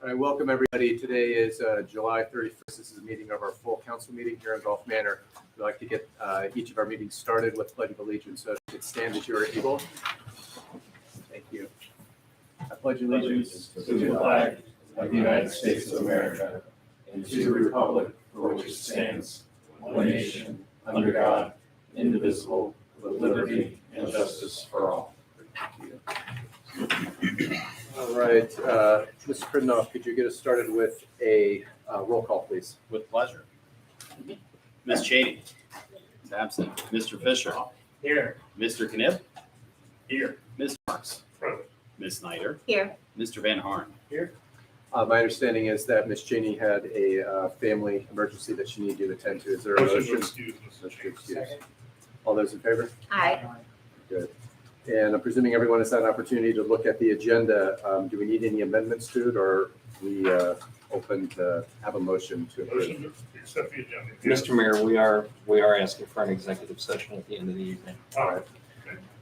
I welcome everybody. Today is July 31st. This is a meeting of our full council meeting here in Gulf Manor. We'd like to get each of our meetings started with Pledge of Allegiance. So if you could stand as you are able. Thank you. I pledge allegiance to the flag of the United States of America and to the republic for which it stands, one nation, under God, indivisible, with liberty and justice for all. All right, Mr. Pridnoff, could you get us started with a roll call, please? With pleasure. Ms. Cheney is absent. Mr. Fisher. Here. Mr. Knipp. Here. Ms. Marks. Ms. Snyder. Here. Mr. Van Harn. Here. My understanding is that Ms. Cheney had a family emergency that she needed to attend to. Is there a Motion motion? to excuse, Mr. Motion to Chairman. excuse. All those in favor? Aye. Good. And I'm presuming everyone has had an opportunity to look at the agenda. Do we need any amendments to it, or we open to have a motion to approve? Motion to accept the agenda. Mr. Mayor, we are asking for an executive session at the end of the evening. All right.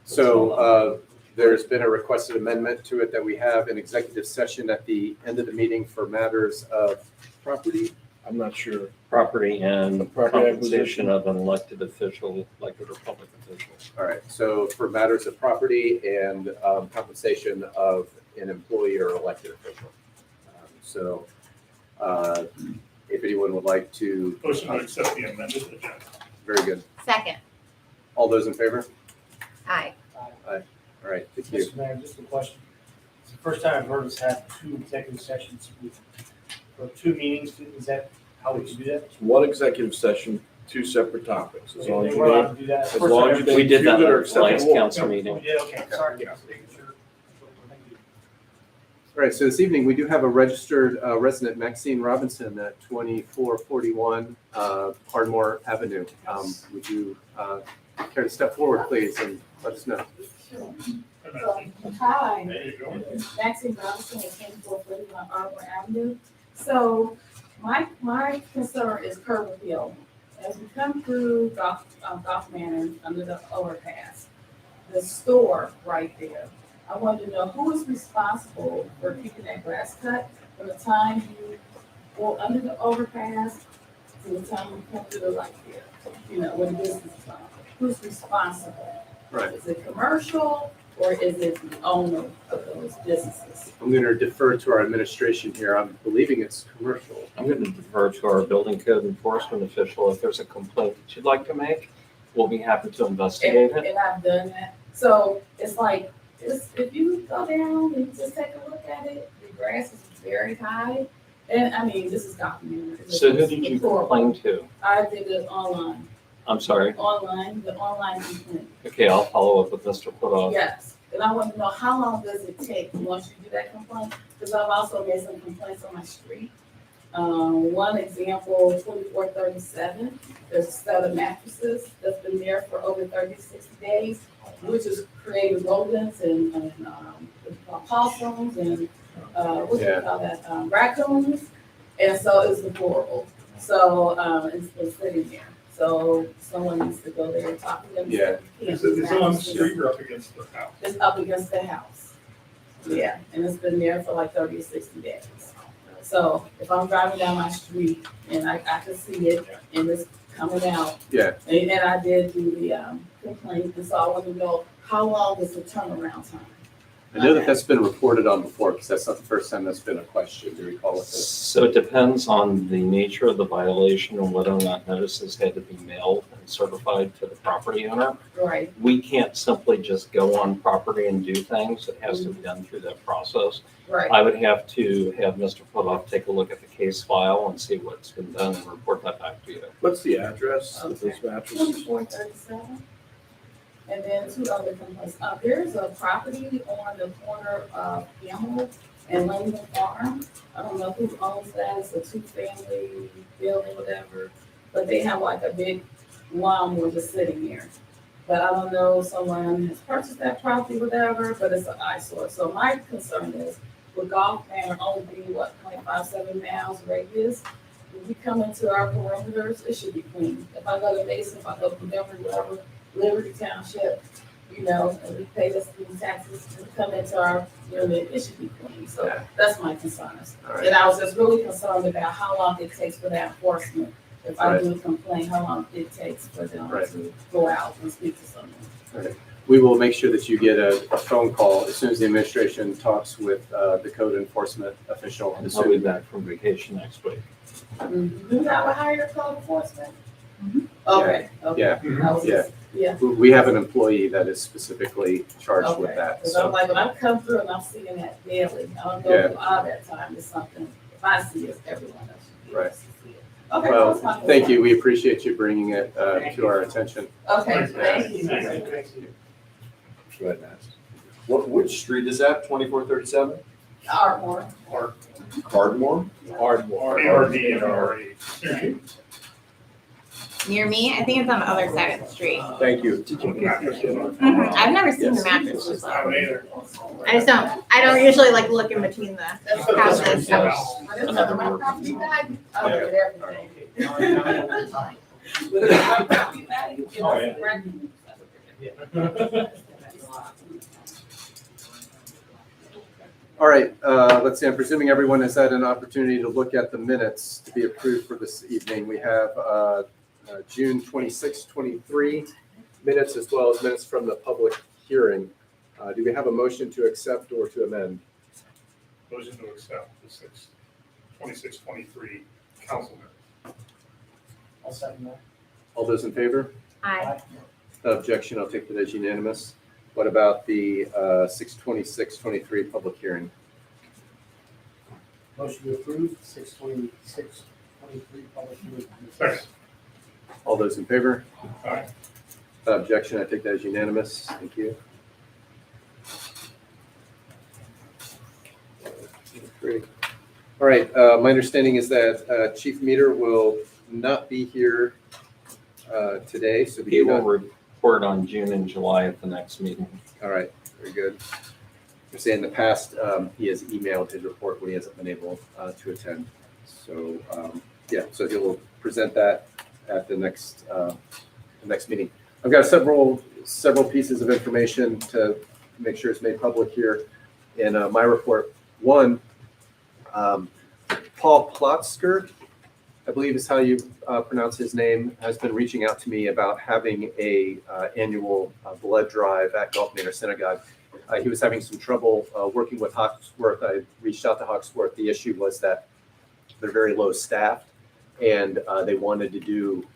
So there's been a requested amendment to it that we have an executive session at the end of the meeting for matters of property. I'm not sure. Property and Property compensation of an elected official, elected or public official. All right, so for matters of property and compensation of an employee or elected official. If anyone would like to. Motion to accept the amended agenda. Very good. Second. All those in favor? Aye. All right, thank you. Mr. Mayor, just a question. It's the first time I've heard us have two executive sessions for two meetings. Is that how we can do that? One executive session, two separate topics. As long as We're allowed you to do that. as long as you We did that two that are at the last acceptable. council meeting. We did, okay, sorry. Just making sure. Thank you. All right, so this evening we do have a registered resident, Maxine Robinson, at 2441 Hardmore Avenue. Would you care to step forward, please, and let us know? Hi, There you go. Maxine Robinson at 2441 Arbor Avenue. So my concern is curb appeal. As we come through Gulf Manor under the overpass, the store right there, I wanted to know who is responsible for keeping that grass cut from the time you go under the overpass to the time you come to the light there, where the business is on. Who's responsible? Right. Is it commercial or is it the owner of those businesses? I'm going to defer to our administration here. I'm believing it's commercial. I'm going to defer to our building code enforcement official. If there's a complaint that you'd like to make, we'll be happy to investigate it. And I've done that. So it's like, if you go down and just take a look at it, the grass is very high. And I mean, this is documented. So who did you complain to? I did it online, I'm sorry. the online complaint. Okay, I'll follow up with Mr. Putoff. Yes, and I want to know how long does it take once you do that complaint? Because I've also made some complaints on my street. One example, 2437, there's a set of mattresses that's been there for over 30 to 60 days, which has created rodents and possums and what do you call that, raccoons. And so it's deplorable. So it's been sitting there. So someone needs to go there and talk to them. Yeah. Is it on the street or up against the house? It's up against the house. Yeah, and it's been there for like 30 to 60 days. So if I'm driving down my street and I can see it and it's coming out. Yeah. And I did do the complaint, and so I want to know how long is the turnaround time? I know that that's been reported on before, because that's not the first time that's been a question. Do you recall it? So it depends on the nature of the violation and whether or not notices had to be mailed and certified to the property owner. Right, We can't simply just go on property and do things. It has to be done through that process. right. I would have to have Mr. Putoff take a look at the case file and see what's been done and report that back to you. What's the address of those mattresses? 2437. And then two other complaints. There's a property on the corner of Gamble and Langdon Farm. I don't know who owns that. It's a two-family building, whatever. But they have like a big lawnmower just sitting there. But I don't know, someone has purchased that property, whatever, but it's an eyesore. So my concern is, with Gulf Manor only being, 0.57 miles radius, when we come into our perimeters, it should be clean. If I go to Mason, if I go to Montgomery, wherever, Liberty Township, and we pay this these taxes to come into our unit, it should be clean. So Yeah. that's my concerns. All right. And I was just really concerned about how long it takes for that enforcement. If I Right. do complain, how long it takes for them Right. to go out and speak to someone. We will make sure that you get a phone call as soon as the administration talks with the code enforcement official. And I'll be back from vacation next week. Do you have a higher code enforcement? Okay, okay. Yeah, I was just- Yeah. we have an employee that is specifically charged with Okay, that. because So, I'm like, when I come through and I'm seeing that daily, I don't Yeah. go through all that time, it's something, if I see it, everyone else should be able Right. to see it. Okay, well, that's fine. thank you. We appreciate you bringing it to our attention. Okay, thank you. Go ahead and ask. Which street is that, 2437? Ardmore. Cardmore? Near me, I think it's on the other side of the street. Thank you. I've never seen the mattress before. I don't usually like look in between the houses. When it's on my property value, I'll look at everything. With my property value, you know, Oh, yeah. rent. All right, let's see, I'm presuming everyone has had an opportunity to look at the minutes to be approved for this evening. We have June 26, 23 minutes as well as minutes from the public hearing. Do we have a motion to accept or to amend? Motion to accept the 26-23 council minutes. I'll second that. All those in favor? Aye. Objection, I'll take that as unanimous. What about the 6/26/23 public hearing? Motion to approve, 6/26/23 public hearing. Second. All those in favor? Aye. Objection, I take that as unanimous. Thank you. Great. All right, my understanding is that Chief Meter will not be here today, so He will report on June and July at the next meeting. all right, very good. I say in the past, he has emailed his report when he hasn't been able to attend. So, so he will present that at the next meeting. I've got several pieces of information to make sure it's made public here in my report. One, Paul Plotzker, I believe is how you pronounce his name, has been reaching out to me about having a annual blood drive at Gulf Manor Synagogue. He was having some trouble working with Hawksworth. I reached out to Hawksworth. The issue was that they're very low staffed, and they wanted to do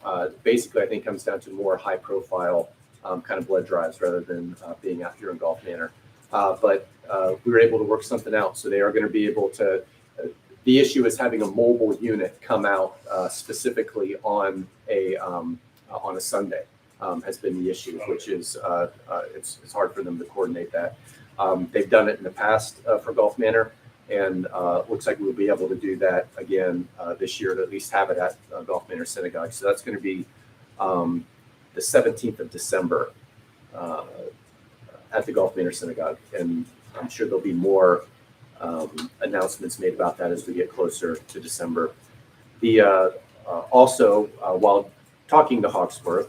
basically, I think, comes down to more high profile kind of blood drives rather than being out here in Gulf Manor. But we were able to work something out, so they are going to be able to. The issue is having a mobile unit come out specifically on a Sunday has been the issue, which is it's hard for them to coordinate that. They've done it in the past for Gulf Manor, and looks like we'll be able to do that again this year, to at least have it at Gulf Manor Synagogue. So that's going to be the 17th of December at the Gulf Manor Synagogue, and I'm sure there'll be more announcements made about that as we get closer to December. The also while talking to Hawksworth,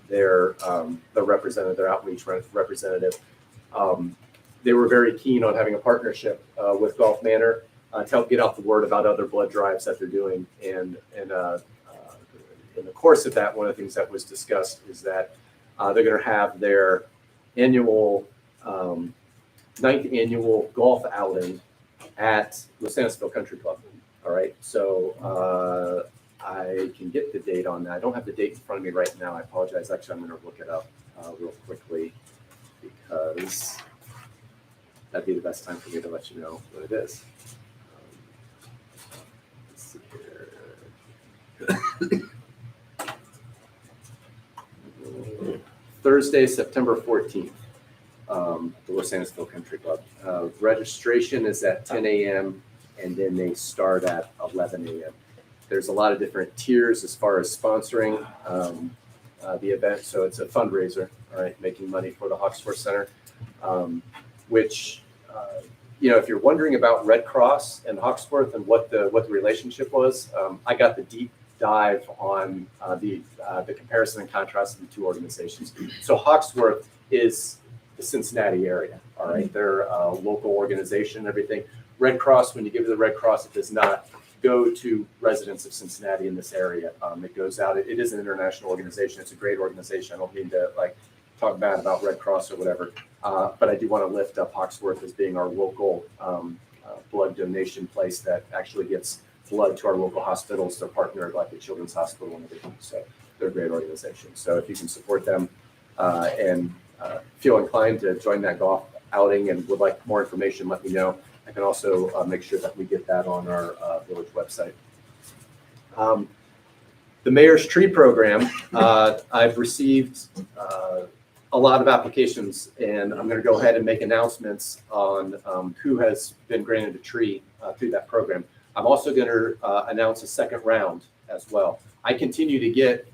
their representative, their outreach representative, they were very keen on having a partnership with Gulf Manor to help get out the word about other blood drives that they're doing. And in the course of that, one of the things that was discussed is that they're going to have their annual 9th annual golf outing at Los Angeles Country Club. All right, so I can get the date on that. I don't have the date in front of me right now. I apologize. Actually, I'm going to look it up real quickly because that'd be the best time for me to let you know what it is. Let's see here. Thursday, September 14th. The Los Angeles Country Club. Registration is at 10 a.m. and then they start at 11 a.m. There's a lot of different tiers as far as sponsoring the event. So it's a fundraiser, all right, making money for the Hawksworth Center, which, if you're wondering about Red Cross and Hawksworth and what the relationship was, I got the deep dive on the comparison and contrast of the two organizations. So Hawksworth is the Cincinnati area, all right? They're a local organization and everything. Red Cross, when you give it the Red Cross, it does not go to residents of Cincinnati in this area. It goes out, it is an international organization. It's a great organization. I don't mean to like talk bad about Red Cross or whatever, but I do want to lift up Hawksworth as being our local blood donation place that actually gets blood to our local hospitals. They're partnered like the Children's Hospital and everything. So they're a great organization. So if you can support them and feel inclined to join that golf outing and would like more information, let me know. I can also make sure that we get that on our village website. The Mayor's Tree Program, I've received a lot of applications, and I'm going to go ahead and make announcements on who has been granted a tree through that program. I'm also going to announce a second round as well. I continue to get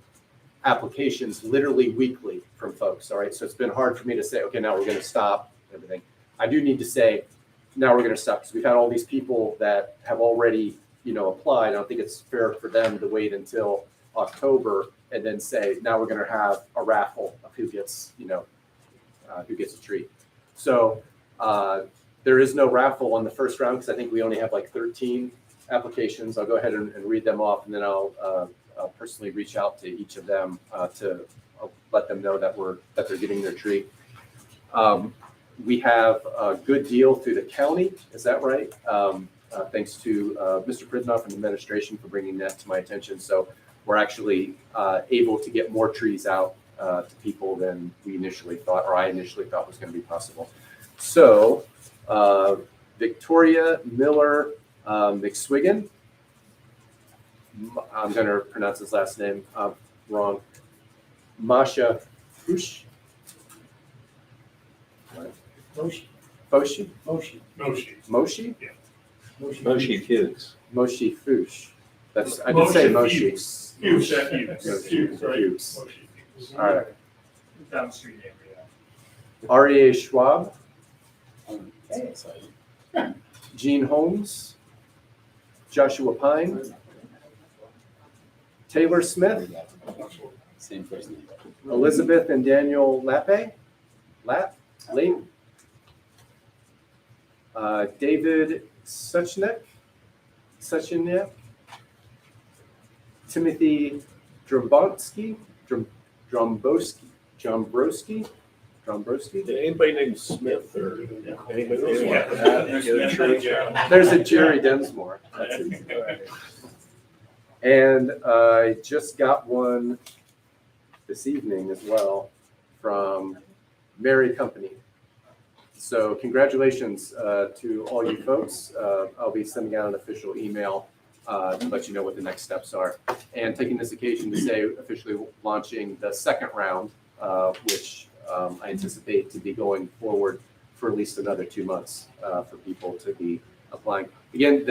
applications literally weekly from folks, all right? So it's been hard for me to say, okay, now we're going to stop everything. I do need to say, now we're going to stop because we've had all these people that have already, applied. I don't think it's fair for them to wait until October and then say, now we're going to have a raffle of who gets a tree. So there is no raffle on the first round because I think we only have like 13 applications. I'll go ahead and read them off, and then I'll personally reach out to each of them to let them know that they're getting their tree. We have a good deal through the county. Is that right? Thanks to Mr. Pridnoff and the administration for bringing that to my attention. So we're actually able to get more trees out to people than we initially thought, or I initially thought was going to be possible. So Victoria Miller McSwiggan, I'm going to pronounce his last name wrong, Masha Fush. Moshi. Foshi? Moshi. Moshi? Moshi Fuchs. Moshi Fush. That's, I did say Moshi. Fuchs, right? Fuchs. Fuchs. All right. Down the street name, yeah. REA Schwab. Gene Holmes. Joshua Pine. Taylor Smith. Same first name. Elizabeth and Daniel Lappe. Late. David Suchnek. Timothy Drombowski. Did anybody named Smith or anybody else? There's a Jerry Densmore. That's it. And I just got one this evening as well from Mary Company. So congratulations to all you folks. I'll be sending out an official email to let you know what the next steps are. And taking this occasion to say officially launching the second round, which I anticipate to be going forward for at least another 2 months for people to be applying. Again,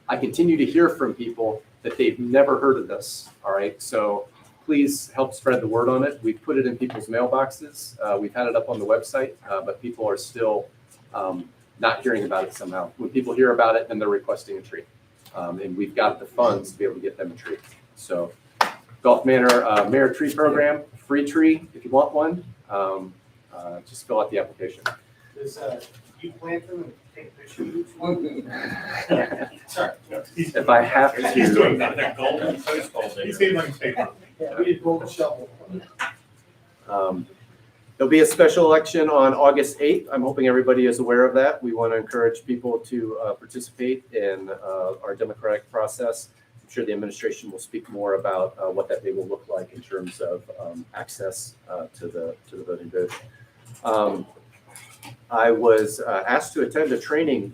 I continue to hear from people that they've never heard of this, all right? So please help spread the word on it. We've put it in people's mailboxes. We've had it up on the website, but people are still not hearing about it somehow. When people hear about it, then they're requesting a tree. And we've got the funds to be able to get them a tree. So Golf Manor Mayor Tree Program, free tree if you want one. Just fill out the application. You plant them and take pictures? Sorry. If I have to. He's doing that, they're golden post holes. He's getting like paper. Yeah, we did golden shovel. There'll be a special election on August 8th. I'm hoping everybody is aware of that. We want to encourage people to participate in our democratic process. I'm sure the administration will speak more about what that day will look like in terms of access to the voting booth. I was asked to attend a training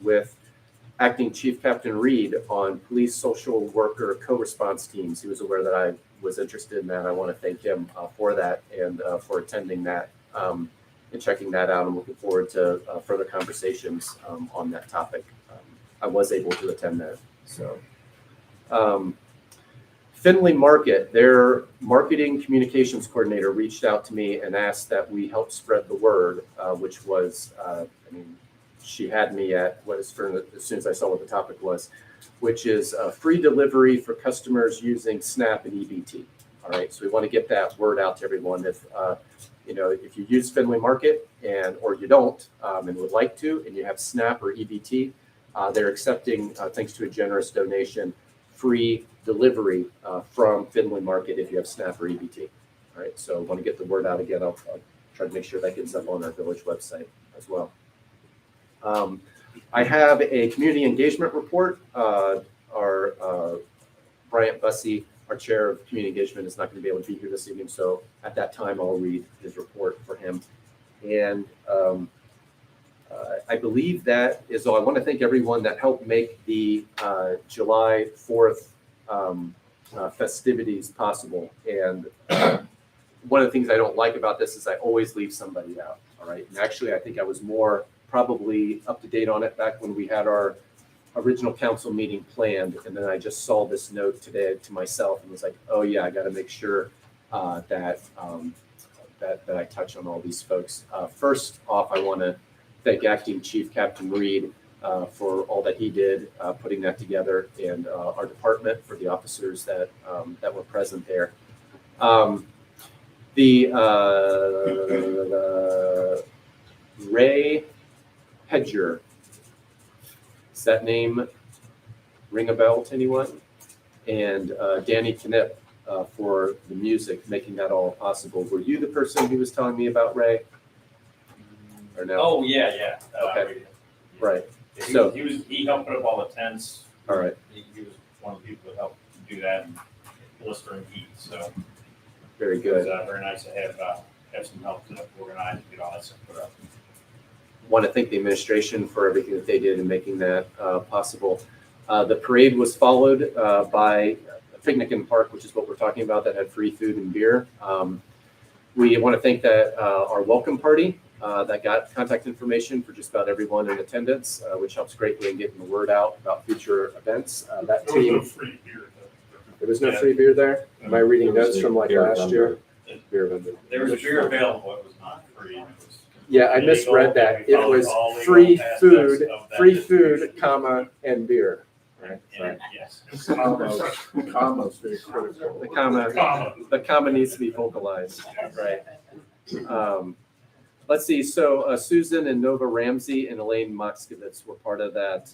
with Acting Chief Captain Reed on police social worker co-response teams. He was aware that I was interested in that. I want to thank him for that and for attending that and checking that out. I'm looking forward to further conversations on that topic. I was able to attend that. So, Findlay Market, their marketing communications coordinator reached out to me and asked that we help spread the word, which was, she had me at what is for as soon as I saw what the topic was, which is free delivery for customers using SNAP and EBT. All right, so we want to get that word out to everyone. If if you use Findlay Market or you don't and would like to, and you have SNAP or EBT, they're accepting, thanks to a generous donation, free delivery from Findlay Market if you have SNAP or EBT. All right, so I want to get the word out again. I'll try to make sure that gets up on our village website as well. I have a community engagement report. Our Bryant Bussey, our chair of community engagement, is not going to be able to be here this evening, so at that time I'll read his report for him. And I believe that is all. I want to thank everyone that helped make the July 4th festivities possible. And one of the things I don't like about this is I always leave somebody out. All right. And actually, I think I was more probably up to date on it back when we had our original council meeting planned. And then I just saw this note today to myself and was like, oh yeah, I got to make sure that I touch on all these folks. First off, I want to thank Acting Chief Captain Reed for all that he did putting that together, and our department for the officers that were present there. The Ray Hedger, does that name ring a bell to anyone? And Danny Knipp for the music, making that all possible. Were you the person who was telling me about Ray? Or no? Oh, yeah. Okay. Right. He So- he helped put up all the tents. All right. He was one of the people that helped do that and blistering heat, so. Very It was good. very nice to have some help to organize and get all that stuff put up. Want to thank the administration for everything that they did in making that possible. The parade was followed by a picnic in the park, which is what we're talking about, that had free food and beer. We want to thank that our welcome party that got contact information for just about everyone in attendance, which helps greatly in getting the word out about future events. That There was no team, free beer, there was no free beer there? Am I reading notes from like Beer last year? though. Beer vendor. There was beer available, it was not free. It was Yeah, I illegal, misread that. we It followed was all legal free aspects food, of that free distribution. food, comma, and beer. Right. And yes. Commas very critical. The comma needs to be vocalized, right? Let's see, so Susan and Nova Ramsey and Elaine Moxkowitz were part of that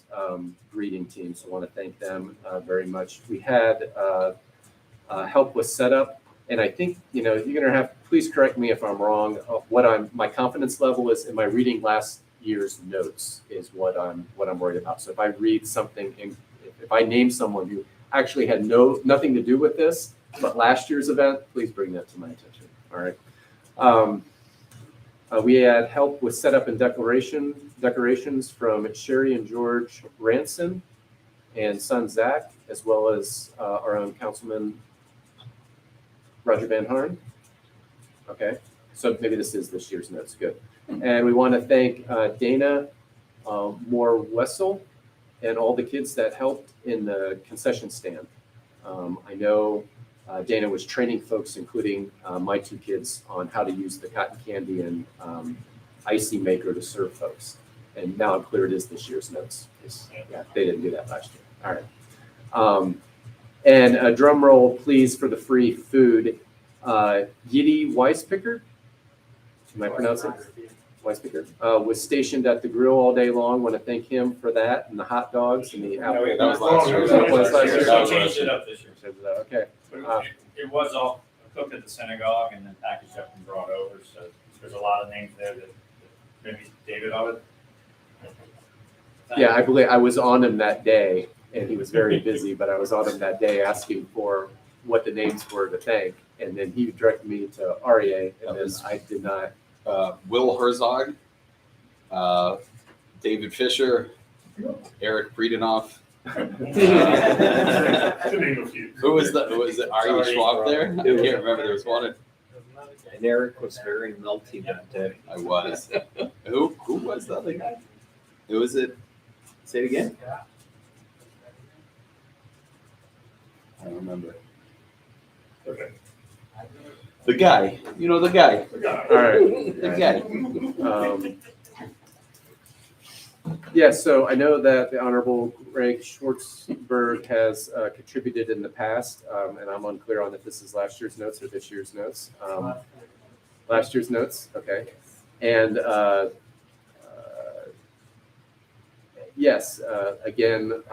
greeting team, so I want to thank them very much. We had help with setup, and I think, you're gonna have, please correct me if I'm wrong, my confidence level is in my reading last year's notes is what I'm worried about. So if I read something, if I name someone who actually had nothing to do with this, but last year's event, please bring that to my attention, all right? We had help with setup and decorations from Sherry and George Ranson and son Zach, as well as our own councilman Roger Van Harn. Okay, so maybe this is this year's notes, good. And we want to thank Dana Moore Wessel and all the kids that helped in the concession stand. I know Dana was training folks, including my two kids, on how to use the cotton candy and icy maker to serve folks. And now I'm clear it is this year's notes. Yeah, they didn't do that last year. All right. And a drum roll, please, for the free food. Yidi Weispicker, am I pronouncing it? Weispicker, was stationed at the grill all day long. Want to thank him for that, and the hot dogs and the apple. That was last year. That was last year. We changed it up this year. Okay. But it was all cooked at the synagogue and then packaged up and brought over, so there's a lot of names there that maybe David on it. Yeah, I believe I was on him that day, and he was very busy, but I was on him that day asking for what the names were to thank, and then he directed me to REA, and then I did not. Will Herzog, David Fisher, Eric Breedenoff. To name a few. Who was it? Ari Schwab there? I can't remember. There was one. And Eric was very melty that day. I was. Who was the other guy? Who was it? Say it again. I don't remember. Okay. The guy. The guy. All right. The guy. Yeah, so I know that the Honorable Greg Schwartzberg has contributed in the past, and I'm unclear on if this is last year's notes or this year's notes. Last year's notes, okay. And yes, again,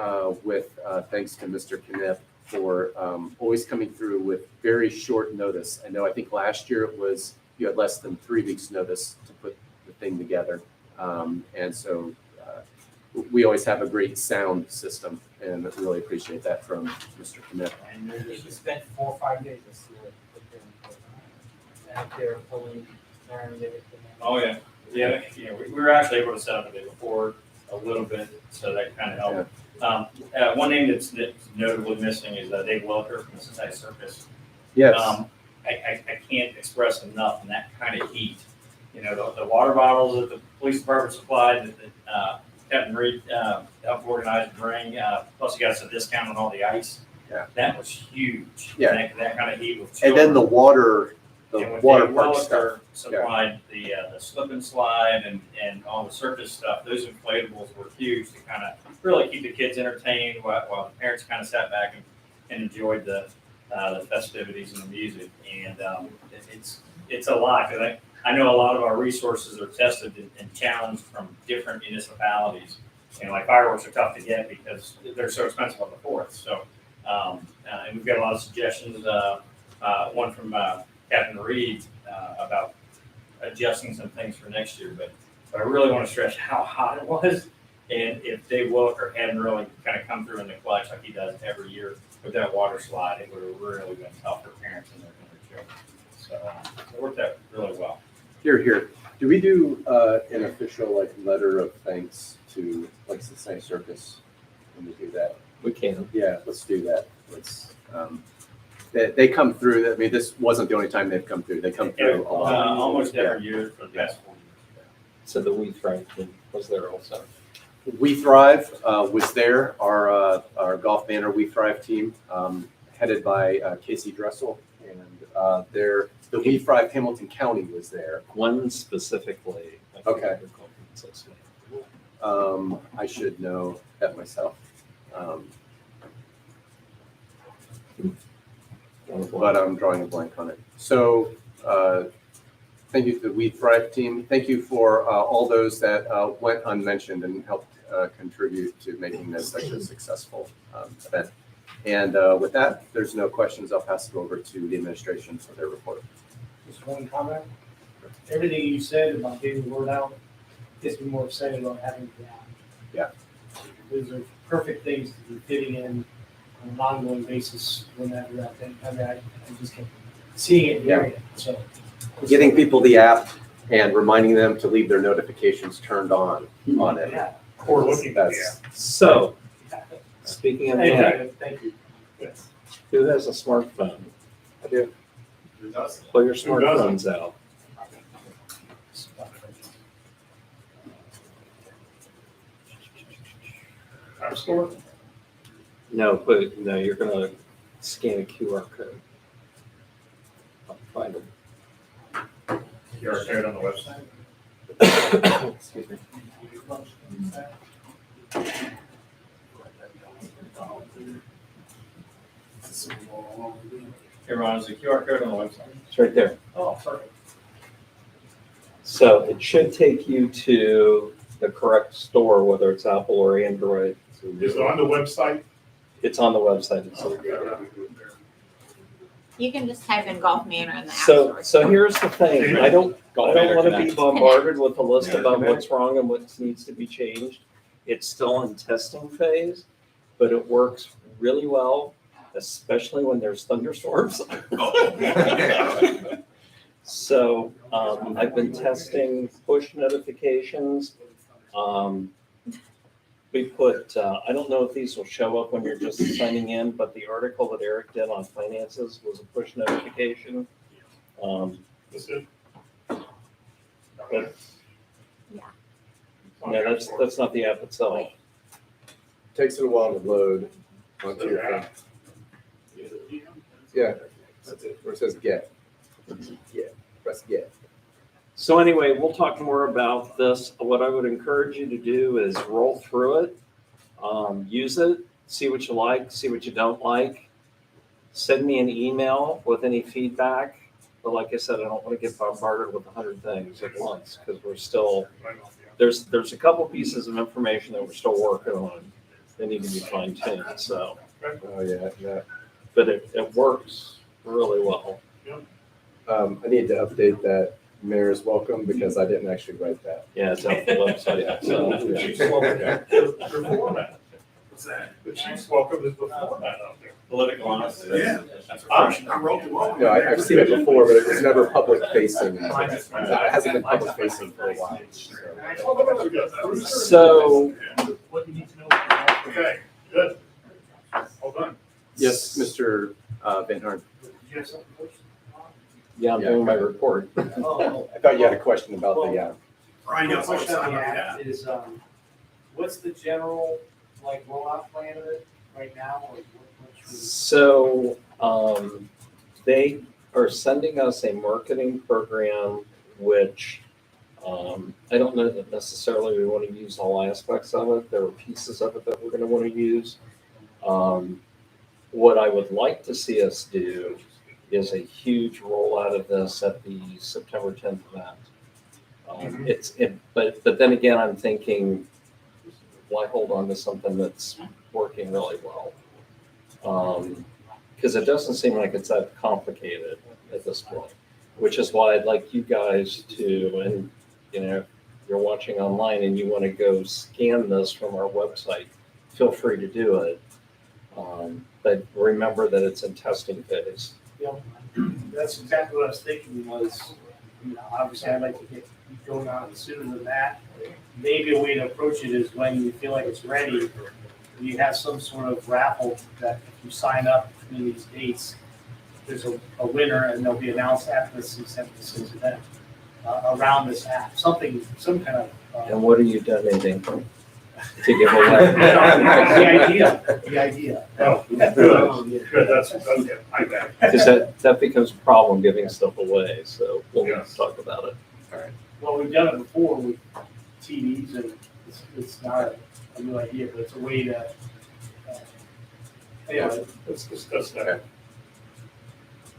with thanks to Mr. Knipp for always coming through with very short notice. I think last year it was, you had less than 3 weeks' notice to put the thing together. And so we always have a great sound system, and I really appreciate that from Mr. Knipp. And we spent 4 or 5 days this year out there pulling, iron, everything. Oh, yeah. Yeah, we were actually able to set up a day before a little bit, so that kind of helped. One name that's notably missing is Dave Welker from the Cincinnati Circus. Yes, I can't express enough in that kind of heat. The water bottles that the police department supplied, that Captain Reed helped organize and bring, plus you got us a discount on all the ice. Yeah. That was huge. Yeah. That kind of heat with and then the children. water And when park Dave stuff. Welker supplied the slip and slide and all the circus stuff, those inflatables were huge to kind of really keep the kids entertained while the parents kind of sat back and enjoyed the festivities and the music. And it's a lot. And I know a lot of our resources are tested and challenged from different municipalities. Like fireworks are tough to get because they're so expensive on the 4th. So, and we've got a lot of suggestions. One from Captain Reed about adjusting some things for next year. But I really want to stress how hot it was. And if Dave Wilker hadn't really kind of come through in the clutch like he does every year with that water slide, it would have really been tough for parents and their children. So it worked out really well. Here. Do we do an official letter of thanks to Cincinnati Circus when we do that? We can. Yeah, let's do that. Let's. They come through. I mean, this wasn't the only time they've come through. They come through a lot. Almost every year for the past 4 years. So the We Thrive team was there also. We Thrive was there. Our Golf Manor We Thrive team, headed by Casey Dressel, and the We Thrive Hamilton County was there. One specifically. I forget Okay. what the conference is. I should know that myself. But I'm drawing a blank on it. So thank you to the We Thrive team. Thank you for all those that went unmentioned and helped contribute to making this such a successful event. And with that, if there's no questions, I'll pass it over to the administration for their report. Just one comment. Everything you said about getting the word out gets me more excited about having it down. Yeah. Those are perfect things to be fitting in on an ongoing basis whenever that thing, I just kept seeing it and hearing it, so. Getting people the app and reminding them to leave their notifications turned on it. Yeah. Or looking at the That's, So, speaking of that, Thank you. Yes. who has a smartphone? I do. Pull your smartphones out. Our store? No, you're gonna scan a QR code. I'll find them. QR code on the website. Excuse me. Hey, Ron, is the QR code on the website? It's right there. Oh, perfect. So it should take you to the correct store, whether it's Apple or Android. Is it on the website? It's on the website. You can just type in Golf Manor in the app So, store. so here's the thing. I don't Golf want Manor to be Connect. bombarded with a list Yeah, about Connect. what's wrong and what needs to be changed. It's still in testing phase, but it works really well, especially when there's thunderstorms. So I've been testing push notifications. We put, I don't know if these will show up when you're just signing in, but the article that Eric did on finances was a push notification. That's it? But Yeah. no, that's not the app itself. Wait. takes it a while to load onto your phone. Yeah, that's it. Where it says get. Yeah, press get. So anyway, we'll talk more about this. What I would encourage you to do is roll through it, use it, see what you like, see what you don't like. Send me an email with any feedback. But like I said, I don't want to get bombarded with 100 things at once because we're still, there's a couple pieces of information that we're still working on. They need to be fine tuned. So, Oh, yeah. but it works really well. I need to update that mayor's welcome because I didn't actually write that. Yeah, it's on the website. So, The yeah. chief's welcome is before that. What's that? The chief's welcome is before that out there. Political honesty. Yeah. That's I wrote the law. No, I've seen it before, but it was never public facing. It hasn't been public facing for a while. So. So, What you need to know. Okay, good. All done. Yes, Mr. Van Horn. Did you have something first? yeah, I'm doing my report. Oh, I thought you had a question about the, I the question I have is, what's the general, like, rollout plan of it right now? Or what should we- So, they are sending us a marketing program, which I don't know that necessarily we want to use all aspects of it. There are pieces of it that we're going to want to use. What I would like to see us do is a huge rollout of this at the September 10th event. But then again, I'm thinking, why hold on to something that's working really well? Because it doesn't seem like it's that complicated at this point, which is why I'd like you guys to, and you're watching online and you want to go scan this from our website, feel free to do it. But remember that it's in testing phase. Yeah, that's exactly what I was thinking was, obviously I'd like to get going on sooner than that. Maybe a way to approach it is when you feel like it's ready, you have some sort of raffle that if you sign up between these dates, there's a winner and they'll be announced after the Cincinnati event around this app, some kind of. And what are you donating to give away? The idea. Oh, good, good, that's good, I got it. Because that becomes a problem giving stuff away, so we'll Yes. talk about it. Well, we've done it before with TVs and it's not a new idea, but it's a way to, Let's discuss that.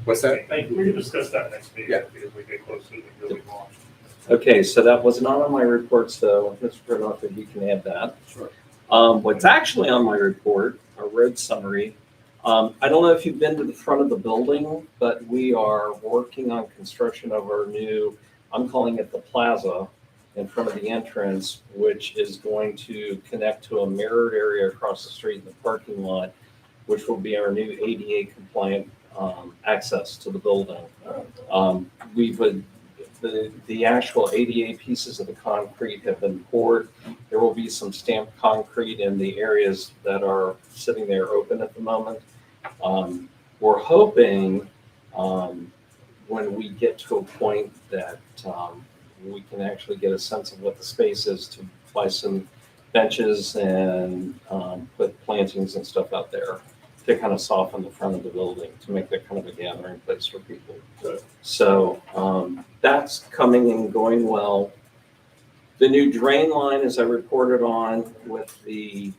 what's that? thank We you. can discuss that next meeting, Yeah. because we get closer to the really launch. Okay, so that was not on my reports, though. Mr. Burnoff, if you can add that. Sure. What's actually on my report, a road summary. I don't know if you've been to the front of the building, but we are working on construction of our new, I'm calling it the plaza in front of the entrance, which is going to connect to a mirrored area across the street in the parking lot, which will be our new ADA compliant access to the building. The actual ADA pieces of the concrete have been poured. There will be some stamped concrete in the areas that are sitting there open at the moment. We're hoping when we get to a point that we can actually get a sense of what the space is to buy some benches and put plantings and stuff out there to kind of soften the front of the building to make that kind of a gathering place for people. So that's coming and going well. The new drain line, as I reported on with the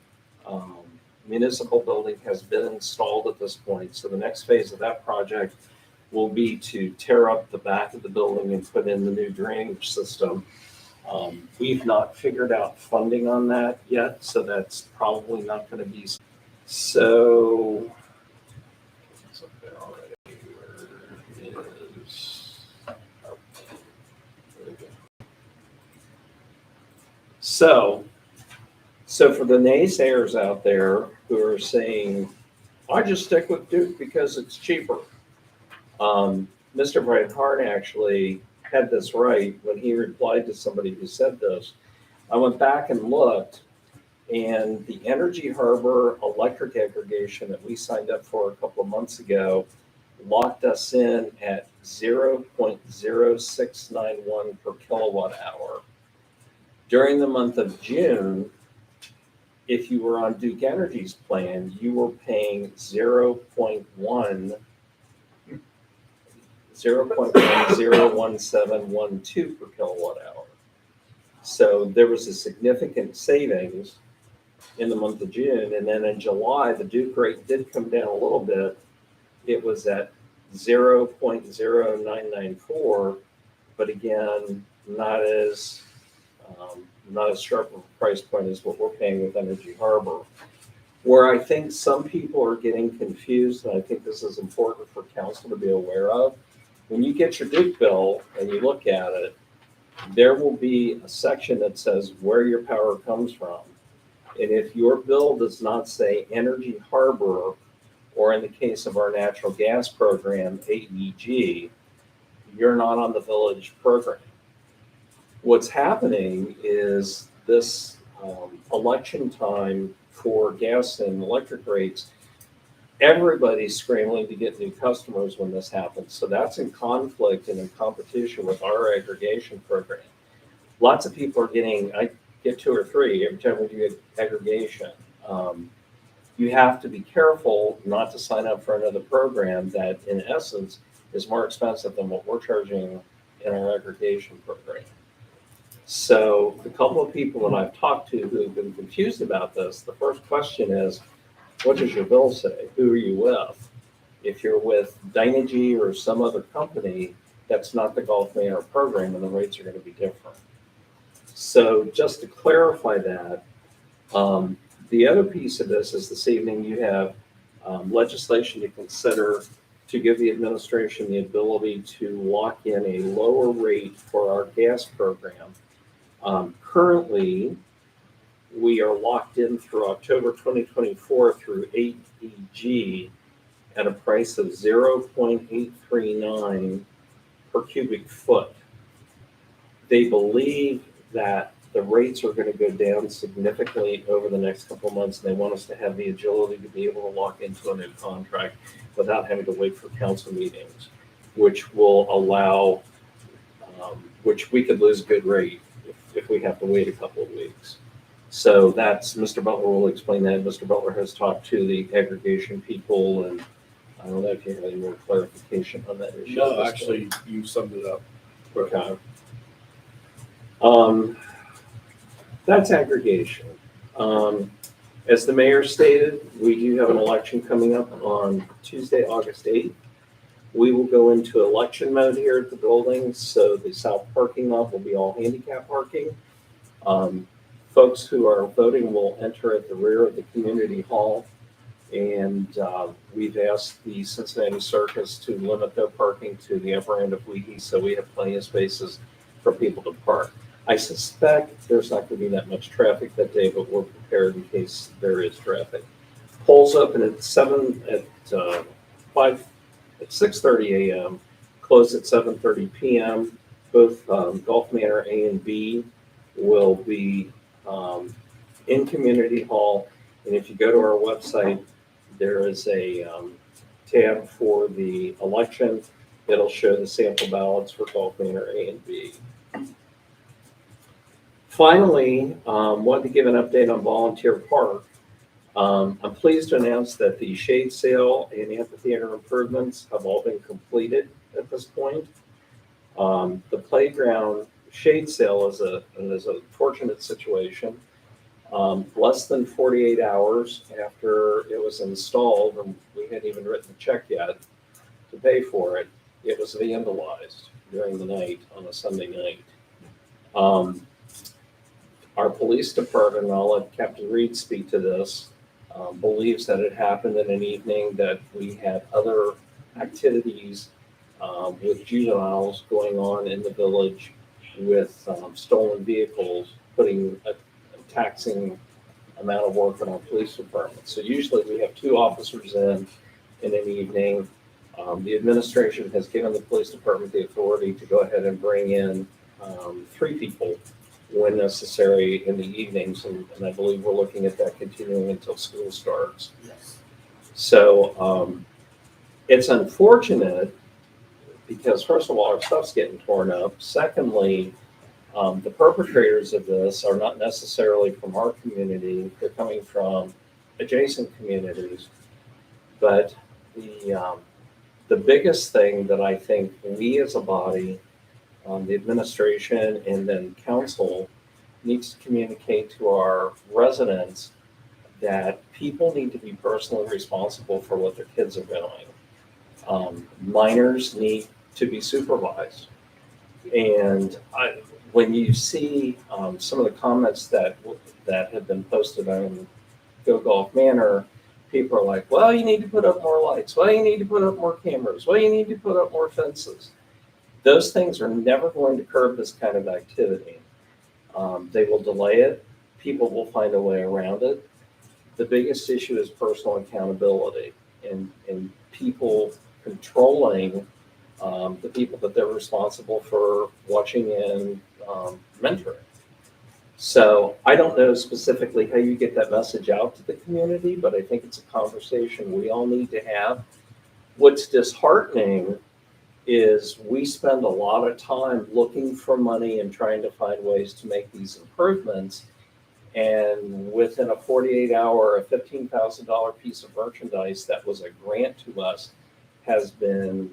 municipal building, has been installed at this point. So the next phase of that project will be to tear up the back of the building and put in the new drainage system. We've not figured out funding on that yet, so that's probably not going to be. So, it's up there already. Where is? Oh, there we go. So for the naysayers out there who are saying, I just stick with Duke because it's cheaper. Mr. Brian Hart actually had this right when he replied to somebody who said this. I went back and looked, and the Energy Harbor electric aggregation that we signed up for a couple of months ago locked us in at 0.0691 per kilowatt hour. During the month of June, if you were on Duke Energy's plan, you were paying 0.1 0.101712 per kilowatt hour. So there was a significant savings in the month of June, and then in July, the Duke rate did come down a little bit. It was at 0.0994, but again, not as sharp of a price point as what we're paying with Energy Harbor. Where I think some people are getting confused, and I think this is important for council to be aware of, when you get your Duke bill and you look at it, there will be a section that says where your power comes from. And if your bill does not say Energy Harbor, or in the case of our natural gas program, AEG, you're not on the village program. What's happening is this election time for gas and electric rates, everybody's scrambling to get new customers when this happens. So that's in conflict and in competition with our aggregation program. Lots of people are getting, I get 2 or 3 every time we do aggregation. You have to be careful not to sign up for another program that in essence is more expensive than what we're charging in our aggregation program. So the couple of people that I've talked to who have been confused about this, the first question is, what does your bill say? Who are you with? If you're with Dynegy or some other company, that's not the Gulf Manor program, and the rates are going to be different. So just to clarify that, the other piece of this is this evening you have legislation to consider to give the administration the ability to lock in a lower rate for our gas program. Currently, we are locked in through October 2024 through AEG at a price of 0.839 per cubic foot. They believe that the rates are going to go down significantly over the next couple of months. And they want us to have the agility to be able to lock into a new contract without having to wait for council meetings, which will allow, which we could lose a good rate if we have to wait a couple of weeks. So that's, Mr. Butler will explain that. Mr. Butler has talked to the aggregation people, and I don't know if you have any more clarification on that issue. No, actually, you summed it up. Okay. That's aggregation. As the mayor stated, we do have an election coming up on Tuesday, August 8th. We will go into election mode here at the building, so the south parking lot will be all handicap parking. Folks who are voting will enter at the rear of the community hall, and we've asked the Cincinnati Circus to limit their parking to the upper end of Wheaton, so we have plenty of spaces for people to park. I suspect there's not going to be that much traffic that day, but we're prepared in case there is traffic. Polls open at 6:30 a.m., close at 7:30 p.m. Both Gulf Manor A and B will be in Community Hall. And if you go to our website, there is a tab for the election. It'll show the sample ballots for Gulf Manor A and B. Finally, wanted to give an update on Volunteer Park. I'm pleased to announce that the shade sail and amphitheater improvements have all been completed at this point. The playground shade sail is a fortunate situation. Less than 48 hours after it was installed, and we hadn't even written a check yet to pay for it, it was vandalized during the night on a Sunday night. Our police department, and I'll let Captain Reed speak to this, believes that it happened in an evening that we had other activities with juveniles going on in the village with stolen vehicles, putting a taxing amount of work on our police department. So usually we have 2 officers in an evening. The administration has given the police department the authority to go ahead and bring in 3 people when necessary in the evenings, and I believe we're looking at that continuing until school starts. Yes. So it's unfortunate because, first of all, our stuff's getting torn up. Secondly, the perpetrators of this are not necessarily from our community. They're coming from adjacent communities. But the The biggest thing that I think we as a body, the administration and then council needs to communicate to our residents that people need to be personally responsible for what their kids are doing. Minors need to be supervised. And when you see some of the comments that have been posted on Go Golf Manor, people are like, well, you need to put up more lights. Well, you need to put up more cameras. Well, you need to put up more fences. Those things are never going to curb this kind of activity. They will delay it. People will find a way around it. The biggest issue is personal accountability and people controlling the people that they're responsible for watching and mentoring. So I don't know specifically how you get that message out to the community, but I think it's a conversation we all need to have. What's disheartening is we spend a lot of time looking for money and trying to find ways to make these improvements. And within a 48-hour, a $15,000 piece of merchandise that was a grant to us has been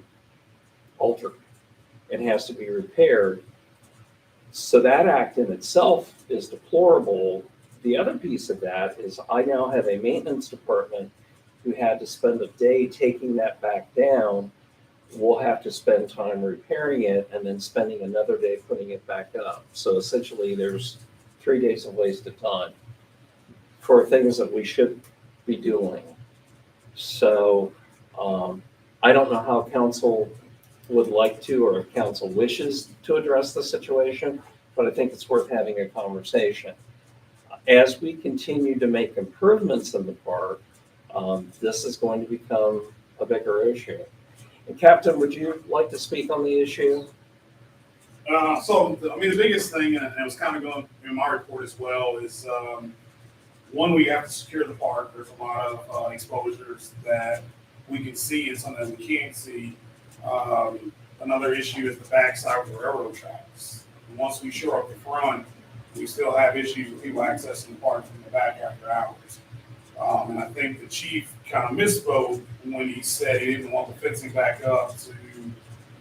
altered. It has to be repaired. So that act in itself is deplorable. The other piece of that is I now have a maintenance department who had to spend a day taking that back down. We'll have to spend time repairing it and then spending another day putting it back up. So essentially there's 3 days of wasted time for things that we should be doing. So I don't know how council would like to, or if council wishes to address the situation, but I think it's worth having a conversation. As we continue to make improvements in the park, this is going to become a bigger issue. And Captain, would you like to speak on the issue? The biggest thing, and it was kind of going in my report as well, is one, we have to secure the park. There's a lot of exposures that we can see and some that we can't see. Another issue is the backside of the railroad tracks. And once we shore up the front, we still have issues with people accessing the park from the back after hours. And I think the chief kind of misspoke when he said he didn't want the fencing back up to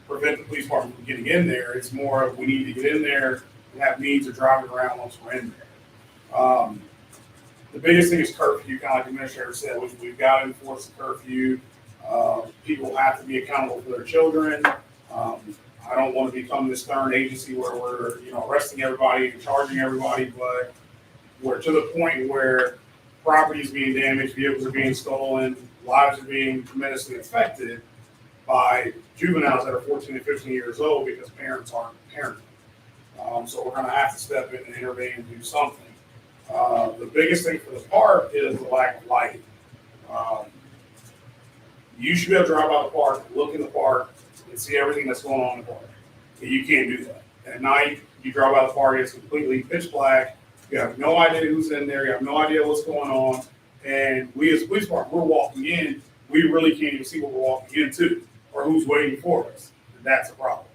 prevent the police department from getting in there. It's more of we need to get in there and have means of driving around once we're in there. The biggest thing is curfew, kind of like the administrator said. We've got to enforce the curfew. People have to be accountable for their children. I don't want to become this stern agency where we're arresting everybody and charging everybody, but we're to the point where property is being damaged, vehicles are being stolen, lives are being tremendously affected by juveniles that are 14 and 15 years old because parents aren't parenting. So we're going to have to step in and intervene and do something. The biggest thing for the park is the lack of lighting. You should be able to drive out the park, look in the park, and see everything that's going on in the park. But you can't do that. At night, you drive out the park, it's completely pitch black. You have no idea who's in there. You have no idea what's going on. And we as a police department, we're walking in. We really can't even see what we're walking into or who's waiting for us. And that's a problem.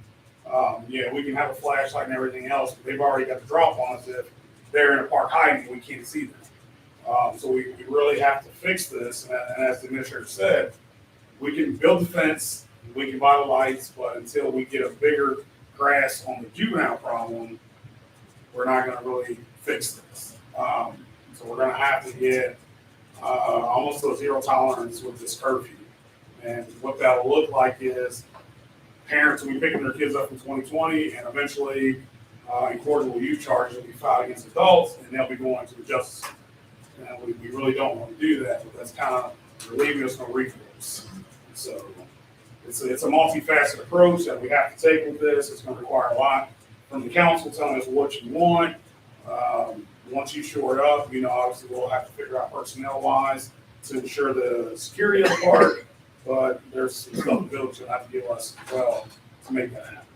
We can have a flashlight and everything else, but they've already got the drop on us if they're in a park hiding and we can't see them. So we really have to fix this. And as the administrator said, we can build the fence, we can buy the lights, but until we get a bigger grasp on the juvenile problem, we're not going to really fix this. So we're going to have to get almost to a zero tolerance with this curfew. And what that will look like is parents will be picking their kids up in 2020, and eventually incorrigible youth charges will be filed against adults, and they'll be going to the justice system. And we really don't want to do that, but that's kind of relieving us from recourse. So it's a multifaceted approach that we have to take with this. It's going to require a lot from the council telling us what you want. Once you shore it up, obviously we'll have to figure out personnel-wise to ensure the security of the park, but there's some stuff the village will have to give us as well to make that happen.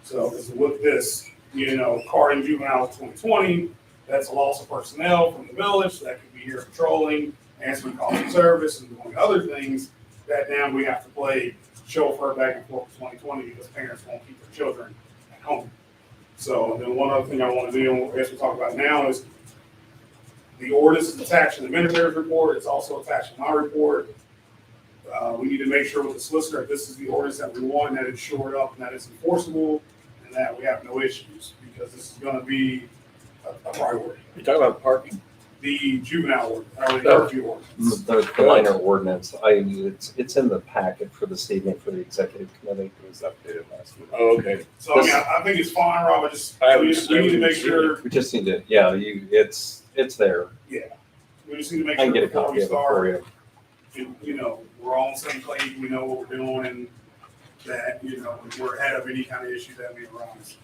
So with this, carding juveniles 2020, that's a loss of personnel from the village that could be here patrolling, answering calls of service, and doing other things that now we have to play chauffeur back and forth to 2020 because parents won't keep their children at home. So then one other thing I want to do, as we talk about now, is the ordinance is attached in the administrator's report. It's also attached in my report. We need to make sure with the solicitor, if this is the ordinance that we want, and that it's shored up and that it's enforceable, and that we have no issues, because this is gonna be a priority. You talking about parking? The juvenile ordinance, or the curfew ordinance. The minor ordinance, it's in the packet for this evening for the executive committee. It was updated last week. Oh, okay. So I mean, I think it's fine, Rob, we need to make sure, We just need to, yeah, it's there. we just need to make I can sure get a before copy we of it for start, you. you know, we're all on the same page, we know what we're doing, and that, you know, we're ahead of any kind of issue that may arise.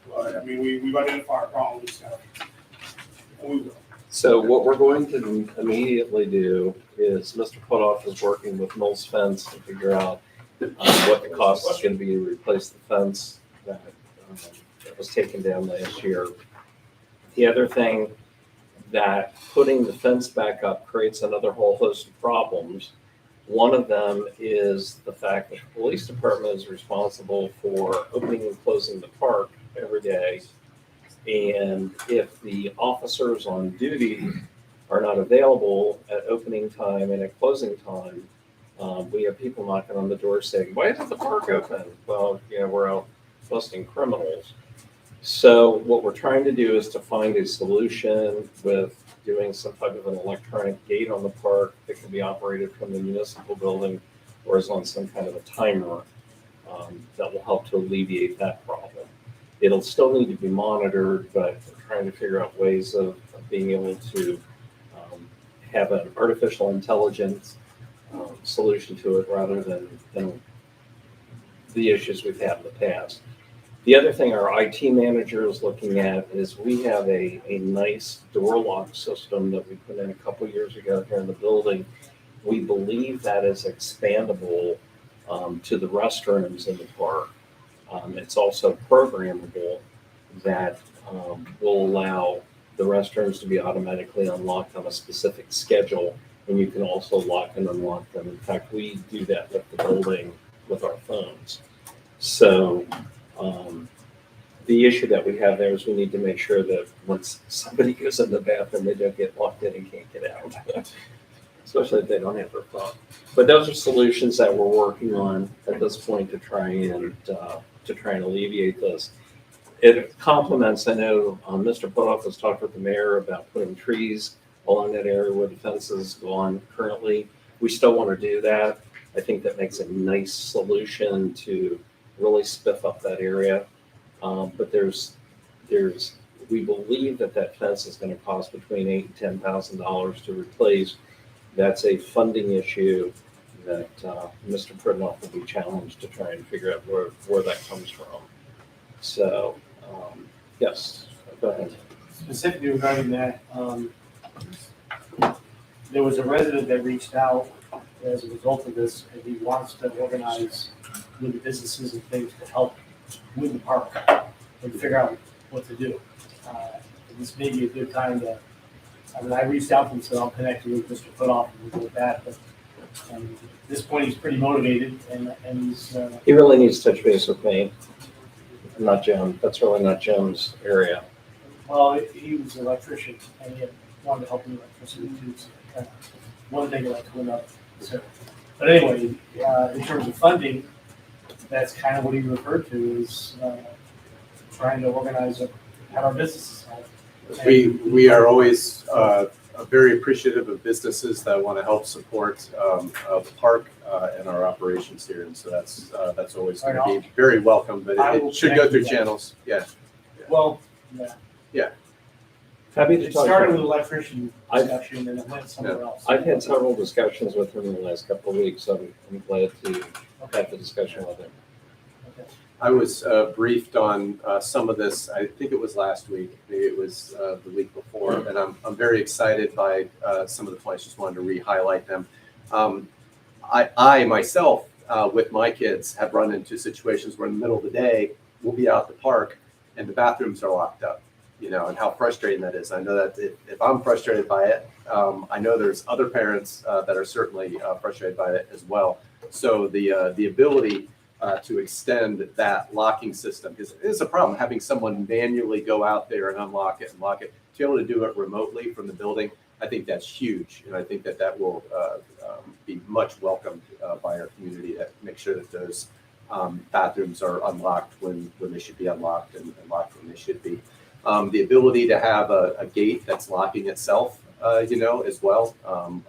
But, I mean, we've identified problems, and we will. So what we're going to immediately do is Mr. Putoff is working with Knowles Fence to figure out what the cost is going to be to replace the fence that was taken down last year. The other thing that putting the fence back up creates another whole host of problems. One of them is the fact that the police department is responsible for opening and closing the park every day. And if the officers on duty are not available at opening time and at closing time, we have people knocking on the door saying, "Why isn't the park open?" Well, we're out busting criminals. So what we're trying to do is to find a solution with doing some type of an electronic gate on the park that can be operated from the municipal building or is on some kind of a timer that will help to alleviate that problem. It'll still need to be monitored, but we're trying to figure out ways of being able to have an artificial intelligence solution to it rather than the issues we've had in the past. The other thing our IT manager is looking at is we have a nice door lock system that we put in a couple years ago here in the building. We believe that is expandable to the restrooms in the park. It's also programmable that will allow the restrooms to be automatically unlocked on a specific schedule, and you can also lock and unlock them. In fact, we do that with the building with our phones. So the issue that we have there is we need to make sure that once somebody goes in the bathroom, they don't get locked in and can't get out, especially if they don't have their phone. But those are solutions that we're working on at this point to try and alleviate this. It complements, I know Mr. Putoff has talked with the mayor about putting trees along that area where the fences go on currently. We still want to do that. I think that makes a nice solution to really spiff up that area. But we believe that fence is going to cost between $8,000 and $10,000 to replace. That's a funding issue that Mr. Putoff will be challenged to try and figure out where that comes from. So, yes, go ahead. Specifically regarding that, there was a resident that reached out as a result of this, and he wants to organize with the businesses and things to help with the park and figure out what to do. This may be a good time to, I reached out to him, so I'll connect you with Mr. Putoff and we'll do that, but at this point, he's pretty motivated and he's. He really needs to touch base with me, not Jim. That's really not Jim's area. Well, he was an electrician and he had wanted to help in electricity too, so kind of one thing like went up. So, but anyway, in terms of funding, that's kind of what he referred to is trying to organize how our businesses help. We are always very appreciative of businesses that want to help support the park and our operations here, and so that's always going to be very welcome. But it should go through channels. Yeah. Well, yeah. Happy to It talk. started with electrician discussion and it went somewhere else. I've had several discussions with him in the last couple of weeks. So I'm glad to have the discussion with him. Okay. I was briefed on some of this. I think it was last week. Maybe it was the week before. And I'm very excited by some of the points. Just wanted to re-highlight them. I myself, with my kids, have run into situations where in the middle of the day we'll be out at the park and the bathrooms are locked up. And how frustrating that is. I know that if I'm frustrated by it, I know there's other parents that are certainly frustrated by it as well. So the ability to extend that locking system, because it's a problem having someone manually go out there and unlock it and lock it. To be able to do it remotely from the building, I think that's huge, and I think that that will be much welcomed by our community to make sure that those bathrooms are unlocked when they should be unlocked and locked when they should be. The ability to have a gate that's locking itself, as well,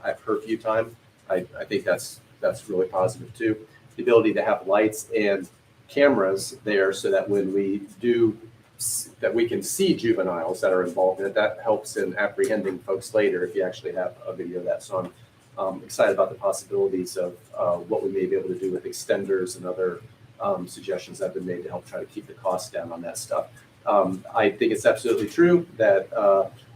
at curfew time, I think that's really positive too. The ability to have lights and cameras there so that when we do, that we can see juveniles that are involved in it, that helps in apprehending folks later if you actually have a video of that. So I'm excited about the possibilities of what we may be able to do with extenders and other suggestions that have been made to help try to keep the costs down on that stuff. I think it's absolutely true that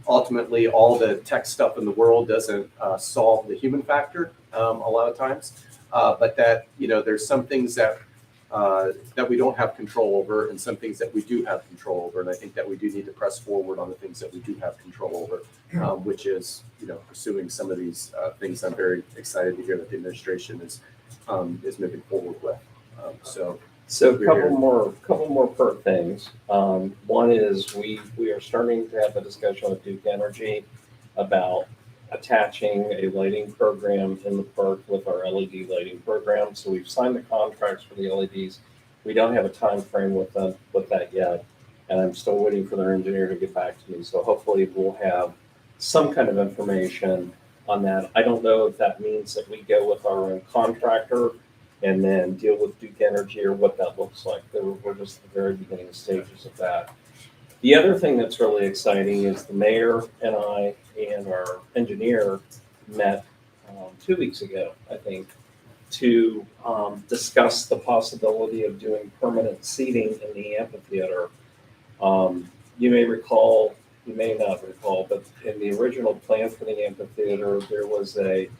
ultimately all the tech stuff in the world doesn't solve the human factor a lot of times, but that there's some things that we don't have control over and some things that we do have control over, and I think that we do need to press forward on the things that we do have control over, which is pursuing some of these things. I'm very excited to hear that the administration is moving forward with. So a couple more per things. One is we are starting to have a discussion with Duke Energy about attaching a lighting program in the park with our LED lighting program. So we've signed the contracts for the LEDs. We don't have a time frame with that yet, and I'm still waiting for their engineer to get back to me. So hopefully we'll have some kind of information on that. I don't know if that means that we go with our own contractor and then deal with Duke Energy or what that looks like. We're just at the very beginning stages of that. The other thing that's really exciting is the mayor and I and our engineer met 2 weeks ago, I think, to discuss the possibility of doing permanent seating in the amphitheater. You may recall, you may not recall, but in the original plan for the amphitheater, there was a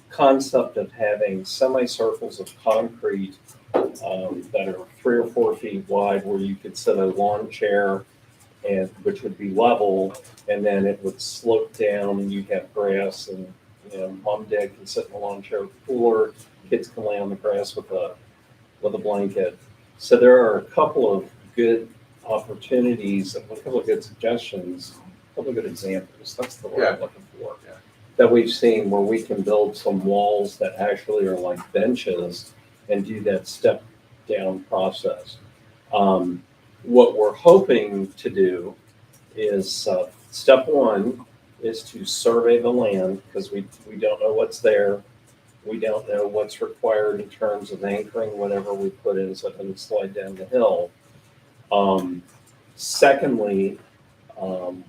concept of having semicircles of concrete that are 3 or 4 feet wide where you could sit a lawn chair and which would be level, and then it would slope down and you'd have grass, and mom and dad can sit in the lawn chair with the cooler, kids can lay on the grass with a blanket. So there are a couple of good opportunities, a couple of good suggestions, a couple of good examples, that's the word I'm looking for, that we've seen where we can build some walls that actually are like benches and do that step down process. What we're hoping to do is step one is to survey the land, because we don't know what's there. We don't know what's required in terms of anchoring whatever we put in so it doesn't slide down the hill. Secondly,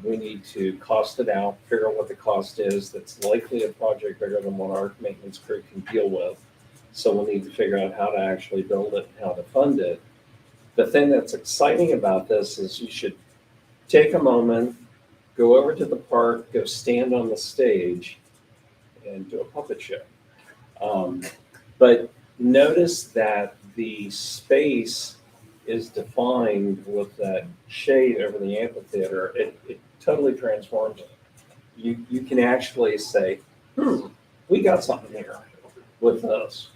we need to cost it out, figure out what the cost is. That's likely a project bigger than what our maintenance crew can deal with. So we'll need to figure out how to actually build it and how to fund it. The thing that's exciting about this is you should take a moment, go over to the park, go stand on the stage and do a puppet show. But notice that the space is defined with that shade over the amphitheater. It totally transforms it. You can actually say, we got something here with us.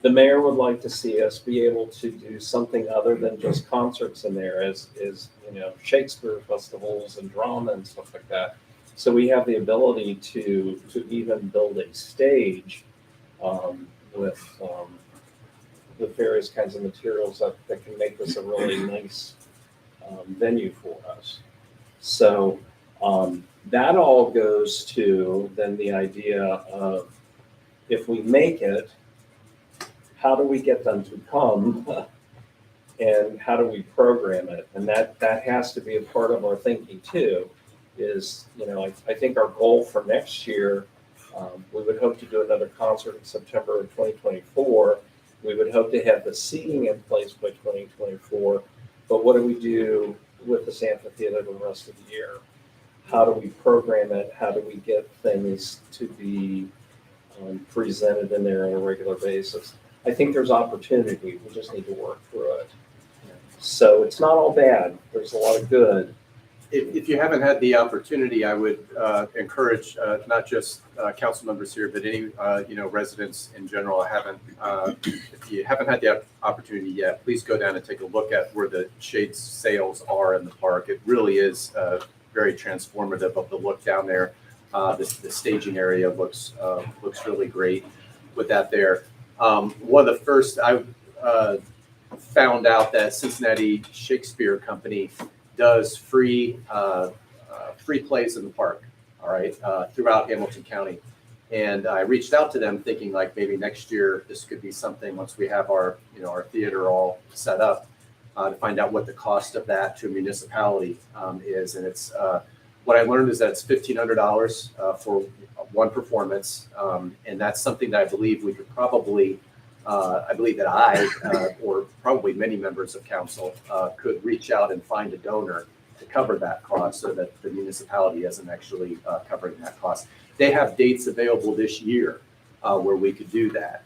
The mayor would like to see us be able to do something other than just concerts in there, as Shakespeare festivals and drama and stuff like that. So we have the ability to even build a stage with various kinds of materials that can make this a really nice venue for us. So that all goes to then the idea of, if we make it, how do we get them to come and how do we program it? And that has to be a part of our thinking too, is, I think our goal for next year, we would hope to do another concert in September of 2024. We would hope to have the seating in place by 2024. But what do we do with this amphitheater the rest of the year? How do we program it? How do we get things to be presented in there on a regular basis? I think there's opportunity. We just need to work through it. So it's not all bad. There's a lot of good. If you haven't had the opportunity, I would encourage not just council members here, but any residents in general. If you haven't had the opportunity yet, please go down and take a look at where the shade sails are in the park. It really is very transformative of the look down there. The staging area looks really great with that there. One of the first I found out that Cincinnati Shakespeare Company does free plays in the park, all right, throughout Hamilton County. And I reached out to them thinking like maybe next year this could be something once we have our theater all set up, to find out what the cost of that to a municipality is. And it's what I learned is that it's $1,500 for one performance, and that's something that I believe we could probably, I believe that or probably many members of council could reach out and find a donor to cover that cost so that the municipality isn't actually covering that cost. They have dates available this year where we could do that.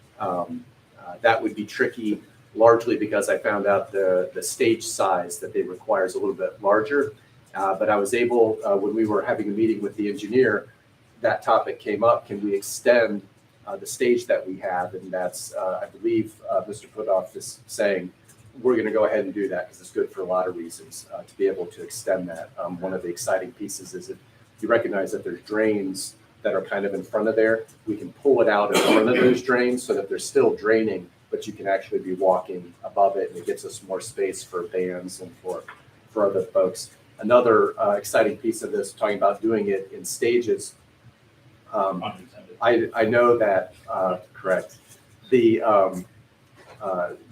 That would be tricky largely because I found out the stage size that they require is a little bit larger. But I was able, when we were having a meeting with the engineer, that topic came up. Can we extend the stage that we have? And that's, I believe, Mr. Putoff is saying, we're going to go ahead and do that because it's good for a lot of reasons to be able to extend that. One of the exciting pieces is that you recognize that there's drains that are kind of in front of there. We can pull it out in front of those drains so that they're still draining, but you can actually be walking above it, and it gives us more space for bands and for other folks. Another exciting piece of this, talking about doing it in stages. I know that, correct. There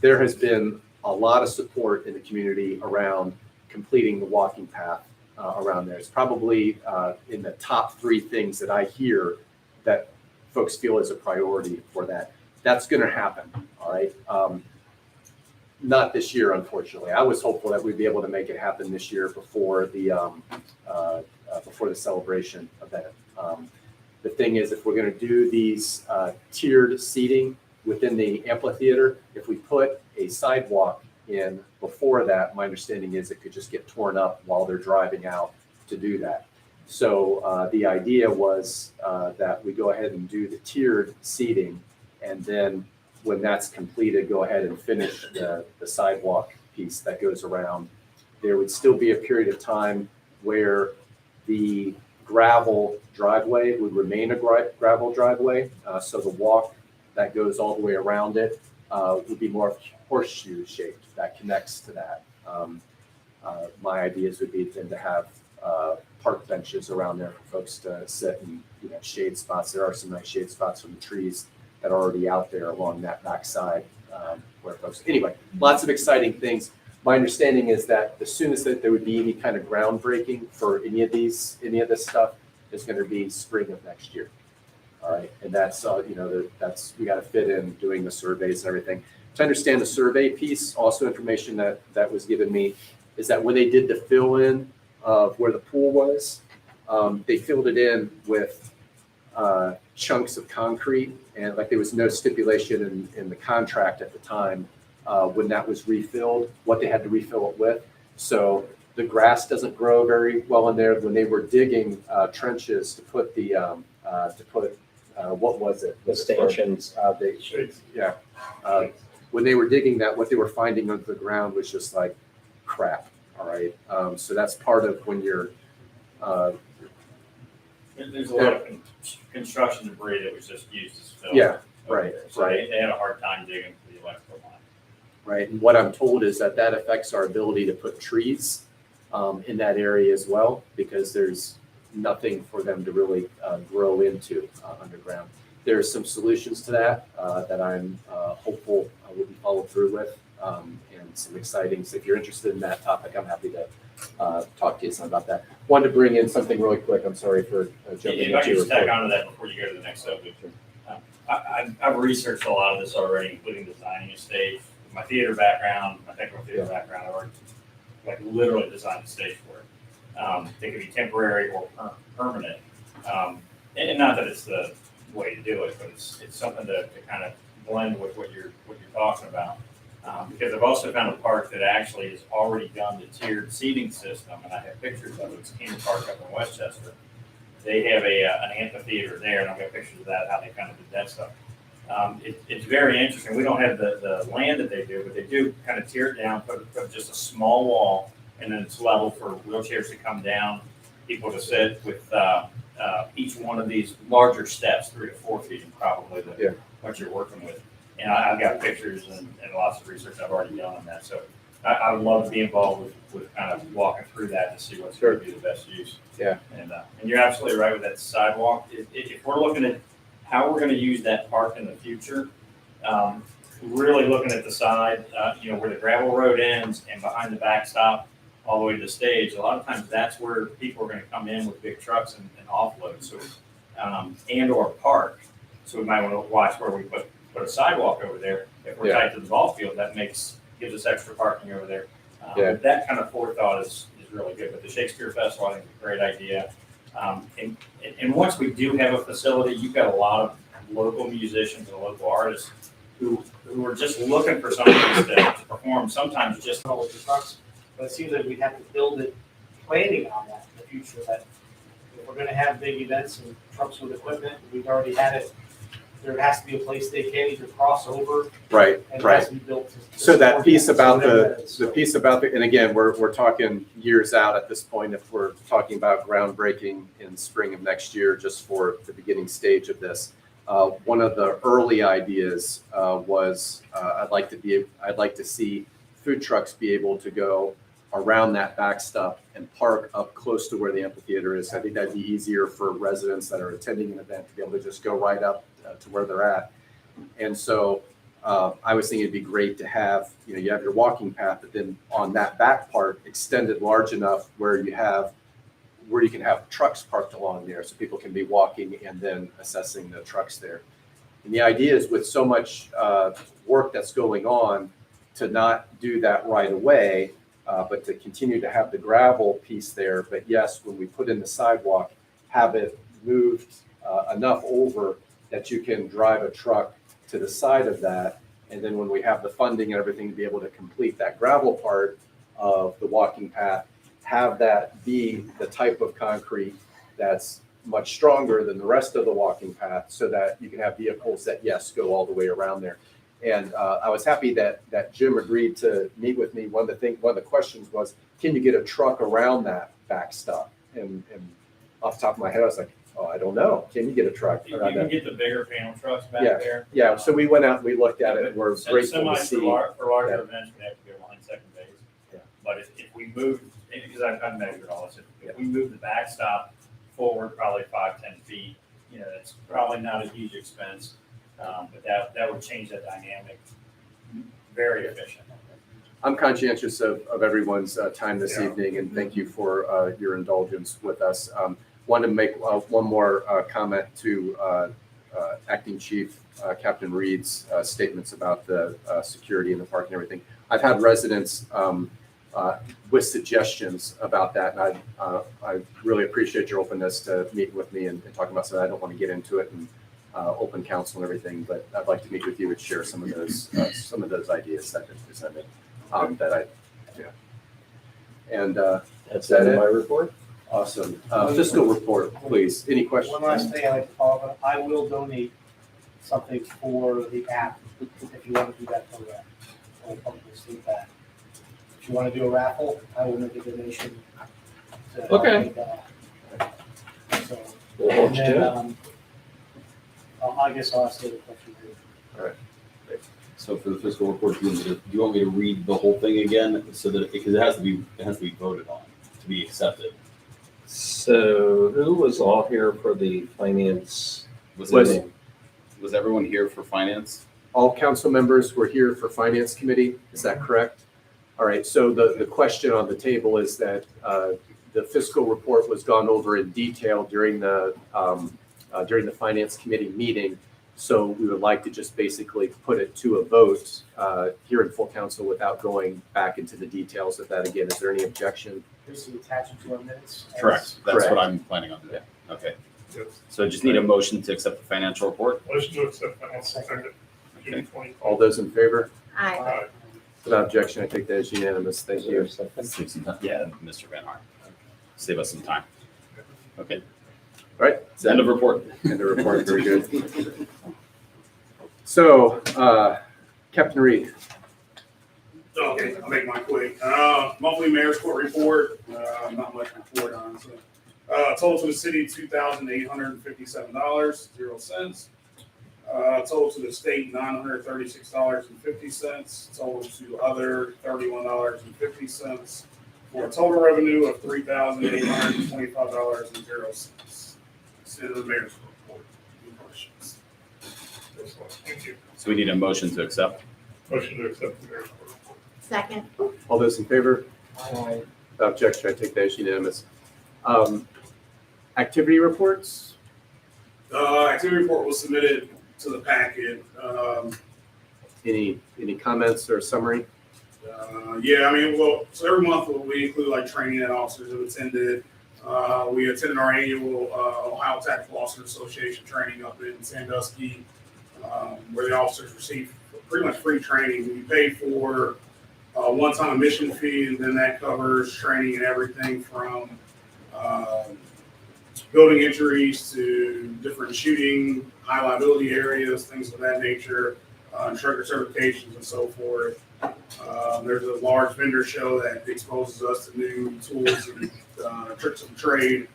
has been a lot of support in the community around completing the walking path around there. It's probably in the top 3 things that I hear that folks feel is a priority for that. That's going to happen, all right? Not this year, unfortunately. I was hopeful that we'd be able to make it happen this year before the celebration event. The thing is, if we're going to do these tiered seating within the amphitheater, if we put a sidewalk in before that, my understanding is it could just get torn up while they're driving out to do that. So the idea was that we go ahead and do the tiered seating, and then when that's completed, go ahead and finish the sidewalk piece that goes around. There would still be a period of time where the gravel driveway would remain a gravel driveway. So the walk that goes all the way around it would be more horseshoe shaped that connects to that. My ideas would be then to have park benches around there for folks to sit and shade spots. There are some nice shade spots from the trees that are already out there along that backside where folks. Anyway, lots of exciting things. My understanding is that as soon as that there would be any kind of groundbreaking for any of this stuff is going to be spring of next year. All right, and that's that's we got to fit in doing the surveys and everything. To understand the survey piece, also information that was given me is that when they did the fill in of where the pool was, they filled it in with chunks of concrete, and like there was no stipulation in the contract at the time when that was refilled, what they had to refill it with. So the grass doesn't grow very well in there. When they were digging trenches to put what was it? The stanchions. When they were digging that, what they were finding under the ground was just like crap. All right. So that's part of when you're. There's a lot of construction debris that was just used as fill. Yeah, right, So right. they had a hard time digging for the electrical line. Right. And what I'm told is that affects our ability to put trees in that area as well, because there's nothing for them to really grow into underground. There's some solutions to that that I'm hopeful will be followed through with, and some exciting. So if you're interested in that topic, I'm happy to talk to you some about that. Wanted to bring in something really quick. I'm sorry for jumping If I into could your just tack report. onto that before you go to the next subject. I've researched a lot of this already, including designing a stage. My theater background, my technical theater background, I already literally designed the stage for it. It could be temporary or permanent. And not that it's the way to do it, but it's something to kind of blend with what you're talking about. Because I've also found a park that actually has already done the tiered seating system, and I have pictures of it. It's King Park up in Westchester. They have an amphitheater there, and I've got pictures of that, how they kind of did that stuff. It's very interesting. We don't have the land that they do, but they do kind of tear it down, put just a small wall, and then it's level for wheelchairs to come down, people to sit with each one of these larger steps, 3 to 4 feet, and probably what you're working with. And I've got pictures and lots of research I've already done on that. So I would love to be involved with kind of walking through that to see what's going to be the best use. Yeah. And you're absolutely right with that sidewalk. If we're looking at how we're going to use that park in the future, really looking at the side, where the gravel road ends and behind the backstop all the way to the stage, a lot of times that's where people are going to come in with big trucks and offload. So, and or park. So we might want to watch where we put a sidewalk over there. If we're tight to the ball field, that gives us extra parking over there. That kind of forethought is really good. But the Shakespeare Festival, I think, is a great idea. And once we do have a facility, you've got a lot of local musicians and local artists who are just looking for something to perform, sometimes just with the trucks, but it seems like we have to build it, planning on that in the future, that if we're gonna have big events and trucks with equipment, we've already had it, there has to be a place they can either cross over, Right, and it right. has to be built to. So that piece about So piece about and again, we're talking years out at this point if we're talking about groundbreaking in spring of next year, just for the beginning stage of this. One of the early ideas was I'd like to see food trucks be able to go around that backstop and park up close to where the amphitheater is. I think that'd be easier for residents that are attending an event to be able to just go right up to where they're at. And so I was thinking it'd be great to have, you have your walking path, but then on that back part extended large enough where you can have trucks parked along there so people can be walking and then assessing the trucks there. And the idea is with so much work that's going on to not do that right away, but to continue to have the gravel piece there. But yes, when we put in the sidewalk, have it moved enough over that you can drive a truck to the side of that. And then when we have the funding and everything to be able to complete that gravel part of the walking path, have that be the type of concrete that's much stronger than the rest of the walking path so that you can have vehicles that, yes, go all the way around there. And I was happy that Jim agreed to meet with me. One of the questions was, can you get a truck around that backstop? And off the top of my head, I was like, oh, I don't know. Can you get a truck You around can that? get the bigger panel trucks back there. Yeah, so we went out and we looked at it and we're grateful to Semis see. for larger that. events, we have to go behind second base. Yeah. But if we move, because I've measured all this, if we move the backstop forward probably 5-10 feet, it's probably not a huge expense. But that would change that dynamic. Very efficient. I'm conscientious of everyone's time this Yeah. evening, and thank you for your indulgence with us. Want to make one more comment to Acting Chief Captain Reed's statements about the security in the park and everything. I've had residents with suggestions about that, and I really appreciate your openness to meet with me and talking about something. I don't want to get into it and open council and everything, but I'd like to meet with you and share some of those ideas that have been presented. And That's that it, it? my report. awesome. Fiscal report, please. Any questions? One last thing I'd like to follow up, I will donate something for the app, if you want to do that for that. I'll publicly state that. If you want to do a raffle, I will make a donation to help Okay. make that. So, We'll hold and you then, to it. I guess I'll ask the other question too. So for the fiscal report, do you want me to read the whole thing again, so that, because it has to be voted on to be accepted? So who was all here for the finance Was meeting? was everyone here for finance? All council members were here for finance committee. Is that correct? All right. So the question on the table is that the fiscal report was gone over in detail during the finance committee meeting. So we would like to just basically put it to a vote here in full council without going back into the details of that again. Is there any objection? Basically attach it to our minutes. Correct. That's Correct. what I'm planning on doing. Okay. So just need a motion to accept the financial report? Motion to accept financial second, June 20. All those in favor? Aye. Without objection, I take that as unanimous. Thank you. Save some time. Yeah, Mr. Van Hart. Save us some time. Okay. All right. It's the end of report. And the report, very good. So, Captain Reed. Okay, I'll make mine quick. Monthly mayor's court report, not much to report on, so. Total to the city, $2,857.00. Total to the state, $936.50. Total to other, $31.50. For a total revenue of $3,825.00. Send the mayor's report. Any questions? Thank you. So we need a motion to accept. Motion to accept the mayor's report. Second. All those in favor? Without objection, I take that as unanimous. Activity reports? Activity report was submitted to the packet. Any comments or summary? Yeah, I mean, well, so every month we include like training that officers have attended. We attended our annual Ohio Tactical Officer Association training up in Sandusky, where the officers receive pretty much free training. We pay for a one-time admission fee, and then that covers training and everything from building injuries to different shooting, high liability areas, things of that nature, instructor certifications and so forth. There's a large vendor show that exposes us to new tools and tricks of the trade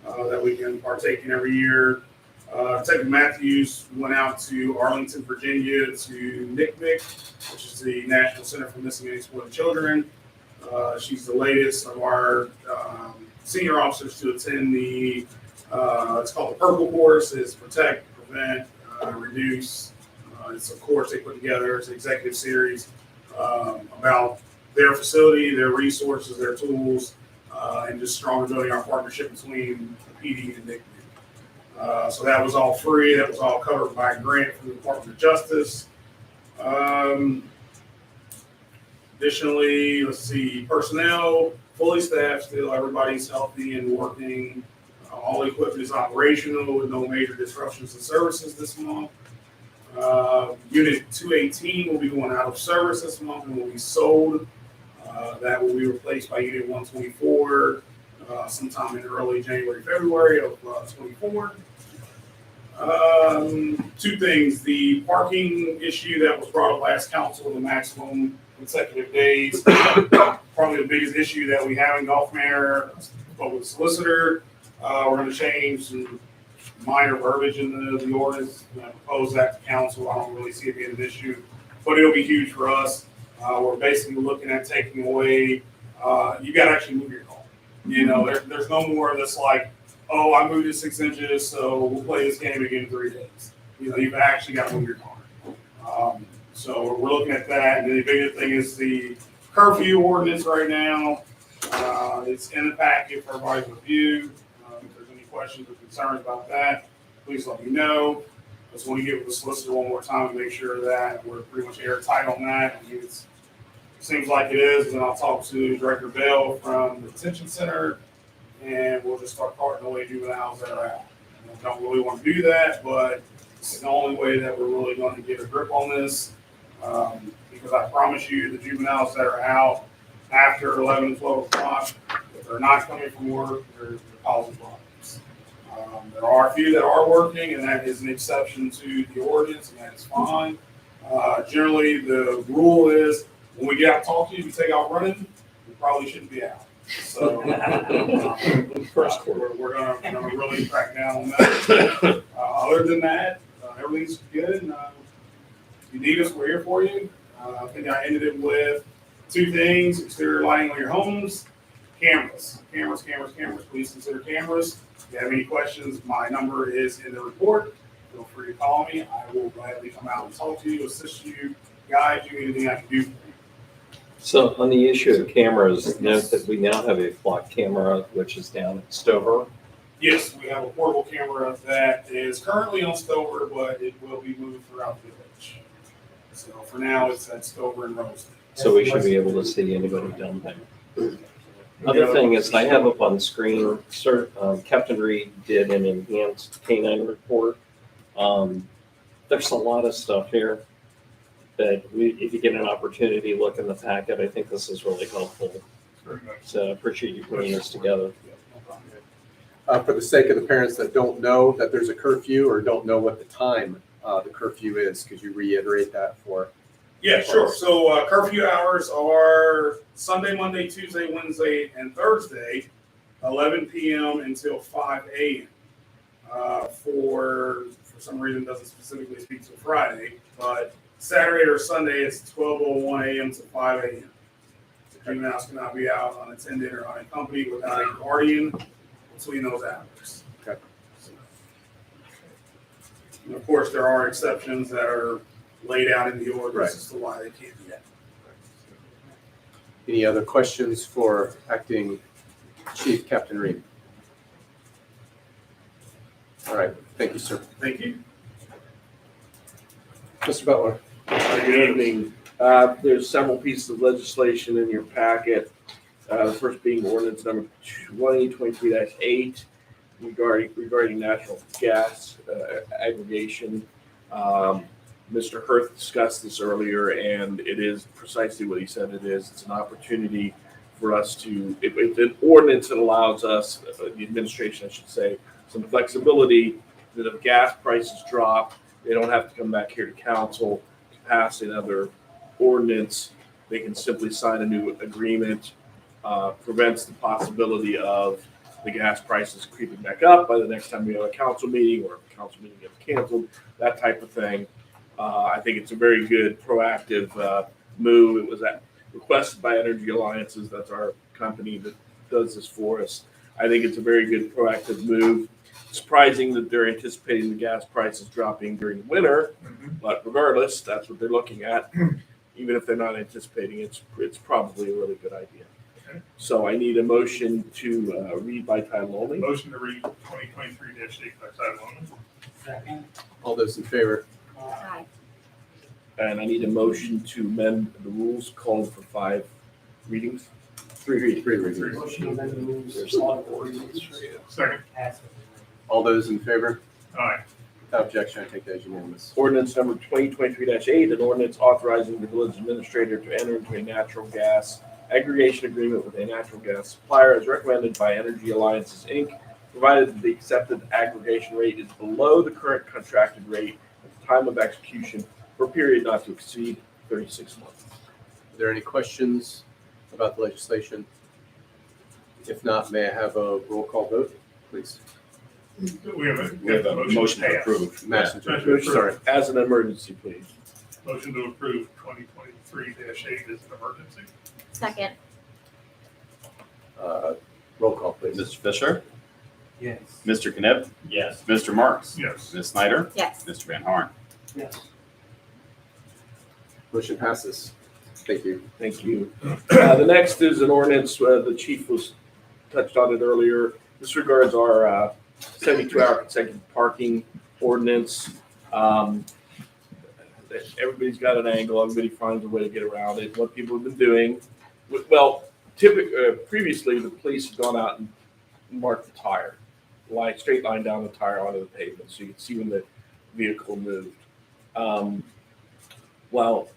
that we can partake in every year. Detective Matthews went out to Arlington, Virginia to NCMEC, which is the National Center for Missing and Exploited Children. She's the latest of our senior officers to attend the, it's called the Purple Course. It's protect, prevent, reduce. It's a course they put together. It's an executive series about their facility, their resources, their tools, and just stronger building our partnership between the PD and NCMEC. So that was all free. That was all covered by a grant from the Department of Justice. Additionally, let's see, personnel, fully staffed still. Everybody's healthy and working. All equipment is operational with no major disruptions in services this month. Unit 218 will be going out of service this month and will be sold. That will be replaced by Unit 124 sometime in early January, February of 24. Two things. The parking issue that was brought up last council, the maximum consecutive days, probably the biggest issue that we have in Gulf Manor. Spoke with the solicitor. We're going to change some minor verbiage in the ordinance. I'm going to propose that to council. I don't really see it being an issue, but it'll be huge for us. We're basically looking at taking away, you got to actually move your car. You know, there's no more of this like, oh, I moved it 6 inches, so we'll play this game again in 3 days. You know, you've actually got to move your car. So we're looking at that. And the biggest thing is the curfew ordinance right now. It's in the packet for everybody's review. If there's any questions or concerns about that, please let me know. I just want to get with the solicitor one more time to make sure that we're pretty much airtight on that. I mean, it seems like it is, and I'll talk to Director Bell from the detention center, and we'll just start parting away juveniles that are out. I don't really want to do that, but it's the only way that we're really going to get a grip on this, because I promise you, the juveniles that are out after 11 and 12 o'clock, if they're not coming from work, they're causing problems. There are a few that are working, and that is an exception to the ordinance, and that is fine. Generally, the rule is when we get out to talk to you, we take out running, we probably shouldn't be out. So we're gonna really crack down on that. Other than that, everything's good. And, if you need us, we're here for you. I think I ended it with 2 things: exterior lighting on your homes, cameras. Please consider cameras. If you have any questions, my number is in the report. Feel free to call me. I will gladly come out and talk to you, assist you, guide you, anything I can do for you. So on the issue of cameras, note that we now have a flock camera, which is down at Stover. Yes, we have a portable camera that is currently on Stover, but it will be moved throughout the village. So for now, it's at Stover and Rosedale. So we should be able to see anybody down there. Other thing is, I have up on screen, Captain Reed did an enhanced canine report. There's a lot of stuff here that if you get an opportunity, look in the packet. I think this is really helpful. So I appreciate you putting this together. For the sake of the parents that don't know that there's a curfew or don't know what the time the curfew is, could you reiterate that for? Yeah, sure. So curfew hours are Sunday, Monday, Tuesday, Wednesday, and Thursday, 11 p.m. until 5 a.m. For some reason, it doesn't specifically speak to Friday, but Saturday or Sunday, it's 12:01 a.m. to 5 a.m. Juveniles cannot be out unattended or unaccompanied without a guardian between those hours. Okay. And of course, there are exceptions that are laid out in the ordinance as to why they can't do that. Any other questions for Acting Chief Captain Reed? All right, thank you, sir. Thank you. Mr. Butler. Good evening. There's several pieces of legislation in your packet. The first being ordinance number 2023-8 regarding natural gas aggregation. Mr. Hurth discussed this earlier, and it is precisely what he said it is. It's an opportunity for us to, it's an ordinance that allows us, the administration, I should say, some flexibility that if gas prices drop, they don't have to come back here to council to pass another ordinance. They can simply sign a new agreement, prevents the possibility of the gas prices creeping back up by the next time we have a council meeting, or if the council meeting gets canceled, that type of thing. I think it's a very good proactive move. It was requested by Energy Alliances. That's our company that does this for us. I think it's a very good proactive move. Surprising that they're anticipating the gas prices dropping during the winter, but regardless, that's what they're looking at. Even if they're not anticipating, it's probably a really good idea. Okay. So I need a motion to read by title only. Motion to read 2023-8 by title only. Second. All those in favor? Aye. And I need a motion to amend the rules calling for 5 readings. Three readings. Motion to amend the rules, all ordinance. Second. Pass it. All those in favor? Aye. Without objection, I take that as unanimous. Ordinance number 2023-8, an ordinance authorizing the village administrator to enter into a natural gas aggregation agreement with a natural gas supplier as recommended by Energy Alliances, Inc., provided that the accepted aggregation rate is below the current contracted rate at the time of execution for a period not to exceed 36 months. Are there any questions about the legislation? If not, may I have a roll call vote, please? We have a motion to approve. Madison Yeah. Judge, sorry. As an emergency, please. Motion to approve 2023-8 as an emergency. Second. Roll call, please. Mr. Fisher, Yes. Mr. Knipp, Yes. Mr. Marks, Yes. Ms. Snyder, Yes. Mr. Van Horn. Yes. Motion passes. Thank you. Thank you. The next is an ordinance, the chief was touched on it earlier. This regards our 72-hour consecutive parking ordinance. Everybody's got an angle. Everybody finds a way to get around it. What people have been doing, well, previously the police had gone out and marked the tire, straight line down the tire onto the pavement, so you could see when the vehicle moved. Well,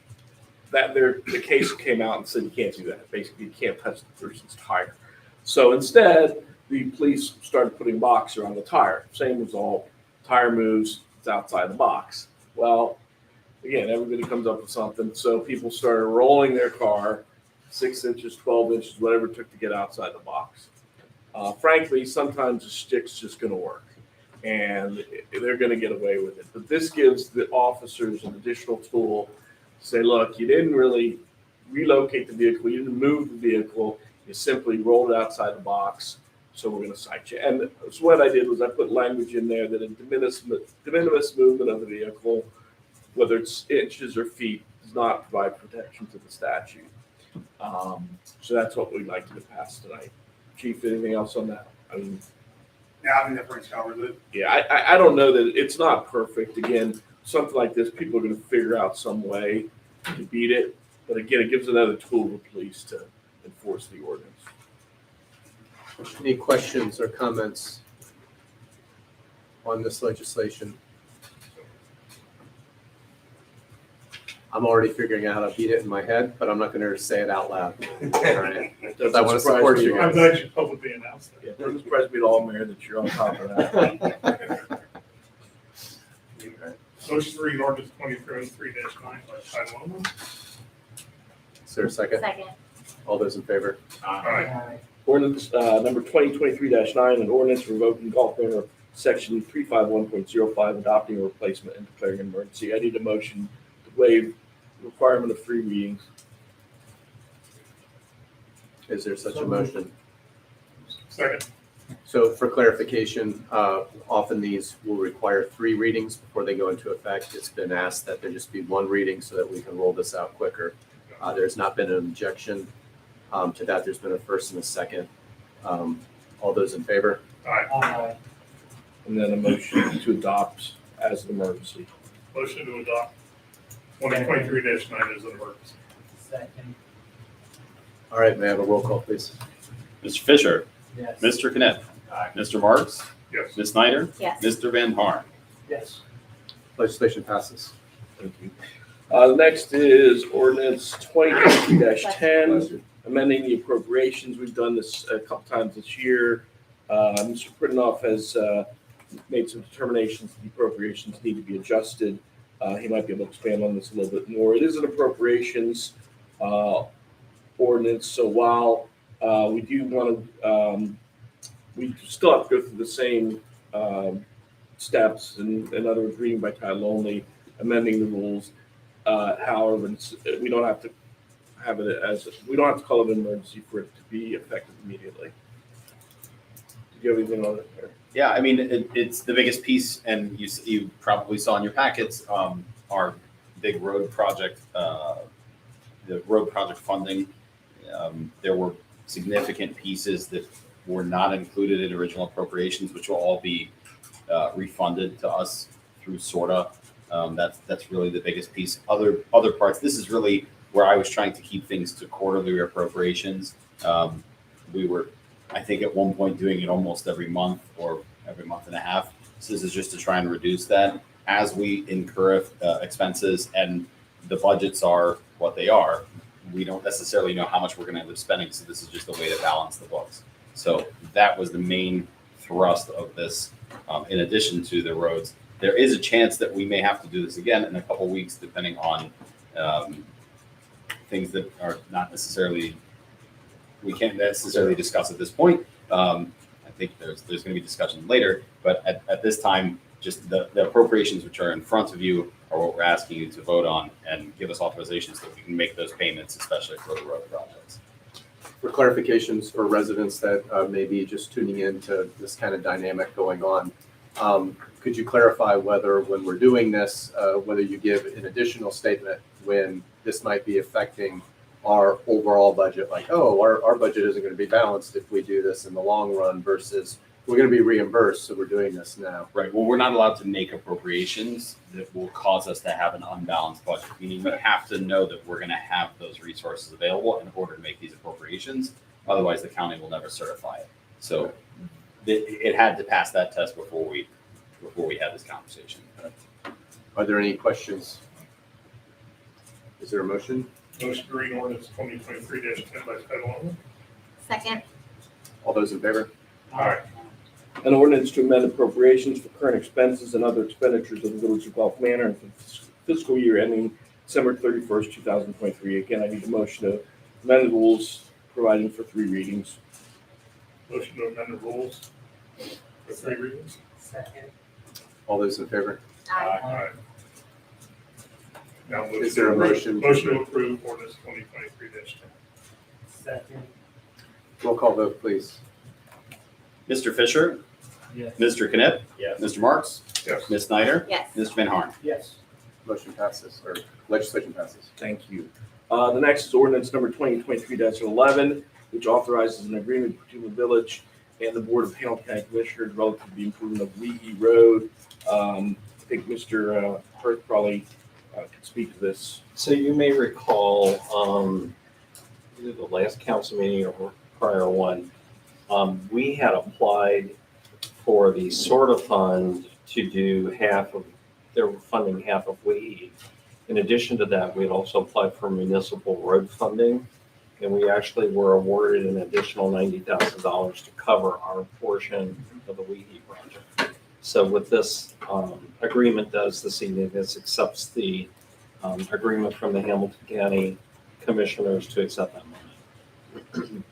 the case came out and said you can't do that. Basically, you can't touch the person's tire. So instead, the police started putting box around the tire. Same result. Tire moves, it's outside the box. Well, again, everybody comes up with something. So people started rolling their car 6 inches, 12 inches, whatever it took to get outside the box. Frankly, sometimes the stick's just going to work, and they're going to get away with it. But this gives the officers an additional tool to say, look, you didn't really relocate the vehicle, you didn't move the vehicle, you simply rolled it outside the box, so we're going to cite you. And so what I did was I put language in there that a de minimis movement of the vehicle, whether it's inches or feet, does not provide protection to the statute. So that's what we'd like to pass tonight. Chief, anything else on that? I mean, Yeah, I think that pretty covers it. yeah, I don't know that it's not perfect. Again, something like this, people are going to figure out some way to beat it. But again, it gives another tool to police to enforce the ordinance. Any questions or comments on this legislation? I'm already figuring out how to beat it in my head, but I'm not going to say it out loud. All right. Doesn't I want to surprise support me you at all. I'm glad you publicly announced Yeah, it doesn't surprise me at all, Mayor, that you're on top of that. that. Motion to read ordinance 2023-9 by title only. Is there a second? Second. All those in favor? Aye. Ordinance number 2023-9, an ordinance revoking Golf Manor Section 351.05, adopting a replacement and declaring an emergency. I need a motion to waive requirement of 3 readings. Is there such a motion? Second. So for clarification, often these will require 3 readings before they go into effect. It's been asked that there just be 1 reading so that we can roll this out quicker. There's not been an objection to that. There's been a first and a second. All those in favor? Aye. And then a motion to adopt as an emergency. Motion to adopt 2023-9 as an emergency. Second. All right, may I have a roll call, please? Mr. Fisher, Yes. Mr. Knipp, Aye. Mr. Marks, Yes. Ms. Snyder, Yes. Mr. Van Horn. Yes. Legislation passes. Thank you. The next is ordinance 2023-10, amending the appropriations. We've done this a couple times this year. Mr. Brittenhoff has made some determinations that the appropriations need to be adjusted. He might be able to expand on this a little bit more. It is an appropriations ordinance, so while we do want to, we still have to go through the same steps, and in other words, reading by title only, amending the rules. However, we don't have to have it as, we don't have to call it an emergency for it to be effective immediately. Do you have anything on it there? Yeah, I mean, it's the biggest piece, and you probably saw in your packets, our big road project, the road project funding. There were significant pieces that were not included in original appropriations, which will all be refunded to us through SORTA. That's really the biggest piece. Other parts, this is really where I was trying to keep things to quarterly appropriations. We were, I think, at one point doing it almost every month or every month and a half. So this is just to try and reduce that as we incur expenses, and the budgets are what they are. We don't necessarily know how much we're going to end up spending, so this is just a way to balance the books. So that was the main thrust of this. In addition to the roads, there is a chance that we may have to do this again in a couple of weeks, depending on things that are not necessarily, we can't necessarily discuss at this point. I think there's going to be discussion later, but at this time, just the appropriations which are in front of you are what we're asking you to vote on and give us authorization so that we can make those payments, especially for the road projects. For clarifications for residents that may be just tuning in to this kind of dynamic going on, could you clarify whether when we're doing this, whether you give an additional statement when this might be affecting our overall budget, like, oh, our budget isn't going to be balanced if we do this in the long run versus we're going to be reimbursed, so we're doing this now. Right. Well, we're not allowed to make appropriations that will cause us to have an unbalanced budget, meaning we have to know that we're going to have those resources available in order to make these appropriations. Otherwise, the county will never certify it. So it had to pass that test before we had this conversation. Are there any questions? Is there a motion? Motion to read ordinance 2023-10 by title only. Second. All those in favor? Aye. An ordinance to amend appropriations for current expenses and other expenditures of the Village of Golf Manor for fiscal year ending December 31st, 2023. Again, I need a motion to amend the rules, providing for 3 readings. Motion to amend the rules for 3 readings. Second. All those in favor? Aye. Aye. Now, Is there a motion? Motion to approve ordinance 2023-10. Second. Roll call vote, please. Mr. Fisher, Yes. Mr. Knipp, Yes. Mr. Marks, Yes. Ms. Snyder, Yes. Mr. Van Horn. Yes. Motion passes, or legislation passes. Thank you. The next is ordinance number 2023-11, which authorizes an agreement between the village and the Board of Hamilton County Commissioners relative to the improvement of Leahy Road. I think Mr. Hurth probably could speak to this. So you may recall, either the last council meeting or prior one, we had applied for the SORTA fund to do they were funding half of Leahy. In addition to that, we had also applied for municipal road funding, and we actually were awarded an additional $90,000 to cover our portion of the Leahy project. So what this agreement does this evening is accepts the agreement from the Hamilton County Commissioners to accept that money.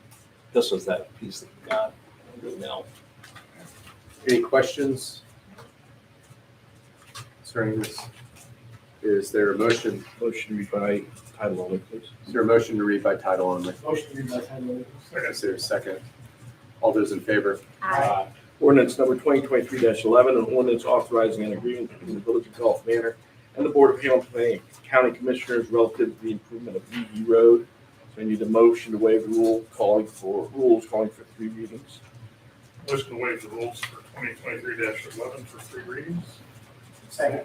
this was that piece that we got. No. Any questions concerning this? Is there a motion? Motion to read by title only, please. Is there a motion to read by title only? Motion to read by title only. Is there a second? All those in favor? Aye. Ordinance number 2023-11, an ordinance authorizing an agreement between the Village of Gulf Manor and the Board of Hamilton County Commissioners relative to the improvement of Lee Road. So I need a motion to waive rules calling for 3 readings. Motion to waive the rules for 2023-11 for 3 readings. Second.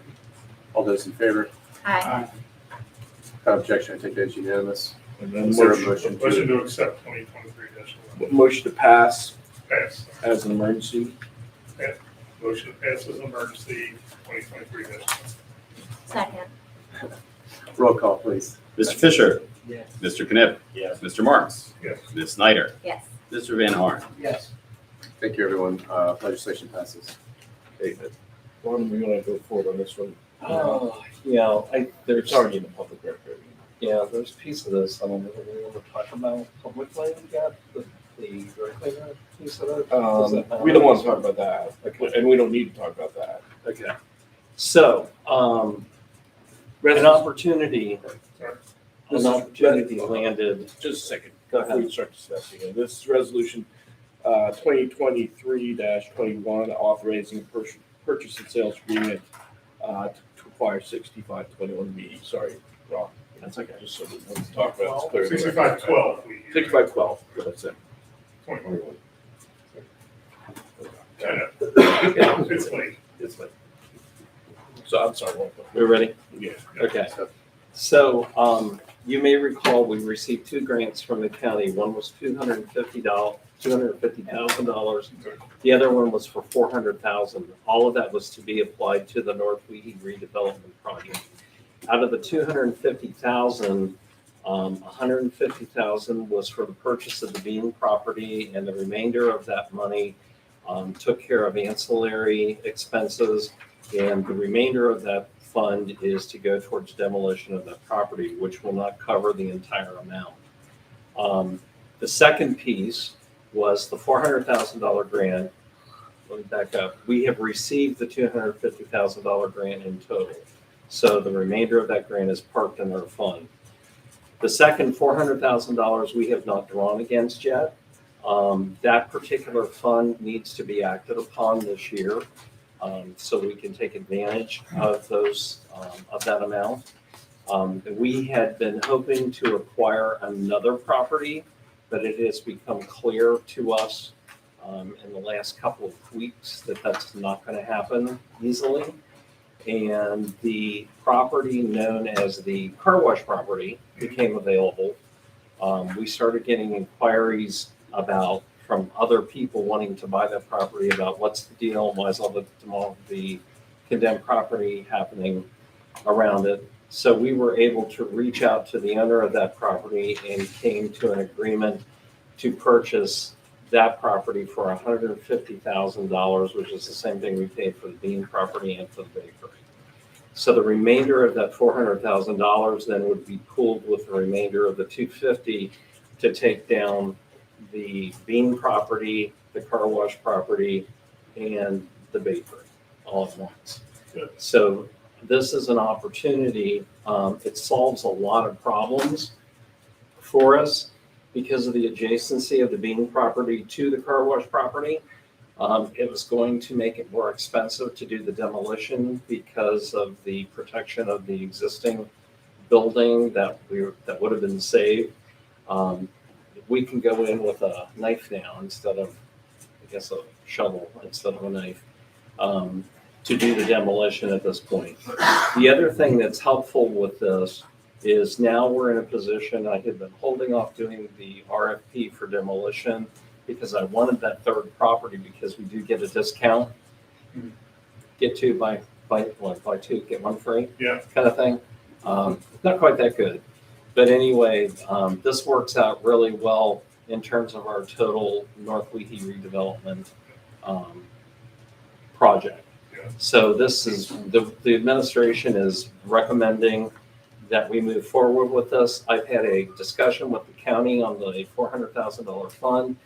All those in favor? Aye. Without objection, I take that as unanimous. And then Is there a motion, Motion to accept 2023-11. motion to pass Pass. as an emergency. Motion to pass as an emergency 2023-11. Second. Roll call, please. Mr. Fisher, Yes. Mr. Knipp, Yes. Mr. Marks, Yes. Ms. Snyder, Yes. Mr. Van Horn. Yes. Thank you, everyone. Legislation passes. Okay, Ron, we want to go forward on this one. Oh, yeah, there's It's already in the public record. yeah, there's a piece of this I don't really want to talk about publicly. We got the dry cleaner piece of it. Does that matter? We don't want to talk about that, and we don't need to talk about that. Okay. So, an opportunity landed. Just a second. Go Before ahead. we start discussing it, this is resolution 2023-21, authorizing purchase and sales agreement to acquire 6521B. Sorry, Rob. That's okay. Just so we don't talk about it. 65-12. 6512, that's it. 21. Yeah, It's late. it's late. So I'm sorry. We're ready? Yeah. Okay. So, you may recall we received 2 grants from the county. One was $250,000. The other one was for $400,000. All of that was to be applied to the North Weehee redevelopment project. Out of the $250,000, $150,000 was for the purchase of the Bean property, and the remainder of that money took care of ancillary expenses, and the remainder of that fund is to go towards demolition of that property, which will not cover the entire amount. The second piece was the $400,000 grant. Let me back up. We have received the $250,000 grant in total. So the remainder of that grant is parked in our fund. The second $400,000 we have not drawn against yet. That particular fund needs to be acted upon this year. So we can take advantage of of that amount. We had been hoping to acquire another property, but it has become clear to us in the last couple of weeks that that's not going to happen easily. And the property known as the car wash property became available. We started getting inquiries from other people wanting to buy that property about what's the deal, why is all the condemned property happening around it. So we were able to reach out to the owner of that property and came to an agreement to purchase that property for $150,000, which is the same thing we paid for the Bean property and for the bakery. So the remainder of that $400,000 then would be pooled with the remainder of the $250,000 to take down the Bean property, the car wash property, and the bakery all at once. Good. So this is an opportunity. It solves a lot of problems for us because of the adjacency of the Bean property to the car wash property. It was going to make it more expensive to do the demolition because of the protection of the existing building that would have been saved. We can go in with a knife now instead of, I guess, a shovel instead of a knife to do the demolition at this point. The other thing that's helpful with this is now we're in a position, I had been holding off doing the RFP for demolition because I wanted that third property because we do get a discount. Get two, buy two, get one free. Yeah. Kind of thing. Not quite that good. But anyway, this works out really well in terms of our total North Weehee redevelopment project. Yeah. So this is, the administration is recommending that we move forward with this. I've had a discussion with the county on the $400,000 fund.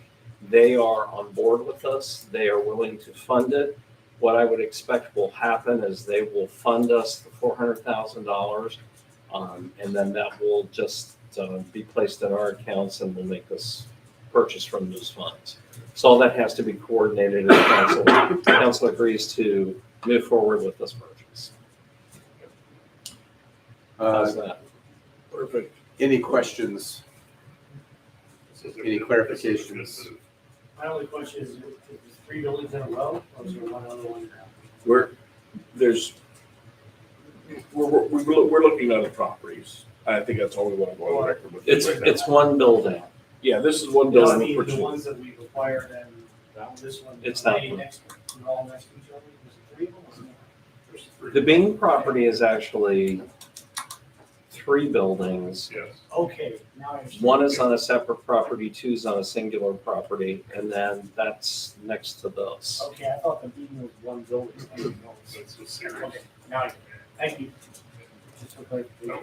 They are on board with us. They are willing to fund it. What I would expect will happen is they will fund us the $400,000, and then that will just be placed in our accounts and will make us purchase from those funds. So all that has to be coordinated, and council agrees to move forward with this purchase. How's that? Perfect. Any questions? Any clarifications? My only question is there 3 buildings in a row, or is there one other one now? We're looking at other properties. I think that's all we want to go on record with. It's one building. Yeah, this is one No, I building. mean, we're the purchasing. ones that we've acquired and this one. It's that maybe one. next, they're all next to each other, is it 3 of them? Or is it- There's three. The Bing property is actually 3 buildings. Yes. Okay, now I understand. One is on a separate property, 2's on a singular property, and then that's next to this. Okay, I thought the meeting was one building. It's a series. Okay, now I, thank you. Just for clarification. No.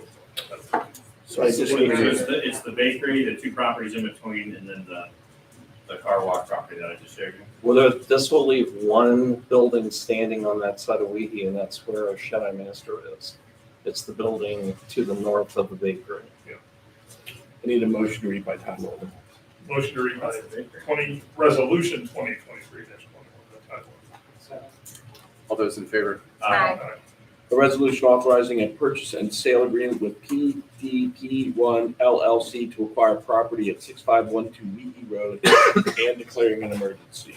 So I just need to. It's the bakery, the 2 properties in between, and then the car wash property that I just showed you. Well, this will leave one building standing on that side of Weehee, and that's where a Shedi Master is. It's the building to the north of the bakery. I need a motion to read by title only. Motion to read by resolution 2023-21, the title. So, All those in favor? Aye. A resolution authorizing a purchase and sale agreement with PDP1 LLC to acquire property at 6512 Wheaton Road and declaring an emergency.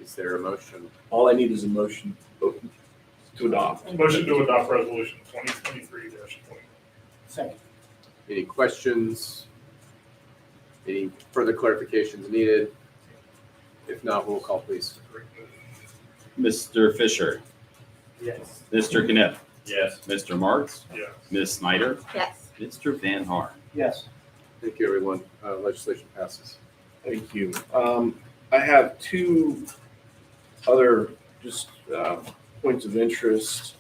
Is there a motion? All I need is a motion to adopt. Motion to adopt resolution 2023-21. second. Any questions? Any further clarifications needed? If not, roll call, please. Mr. Fisher, Yes. Mr. Knipp, Yes. Mr. Marks, Yes. Ms. Snyder, Yes. Mr. Van Horn. Yes. Thank you, everyone. Legislation passes. Thank you. I have 2 other just points of interest.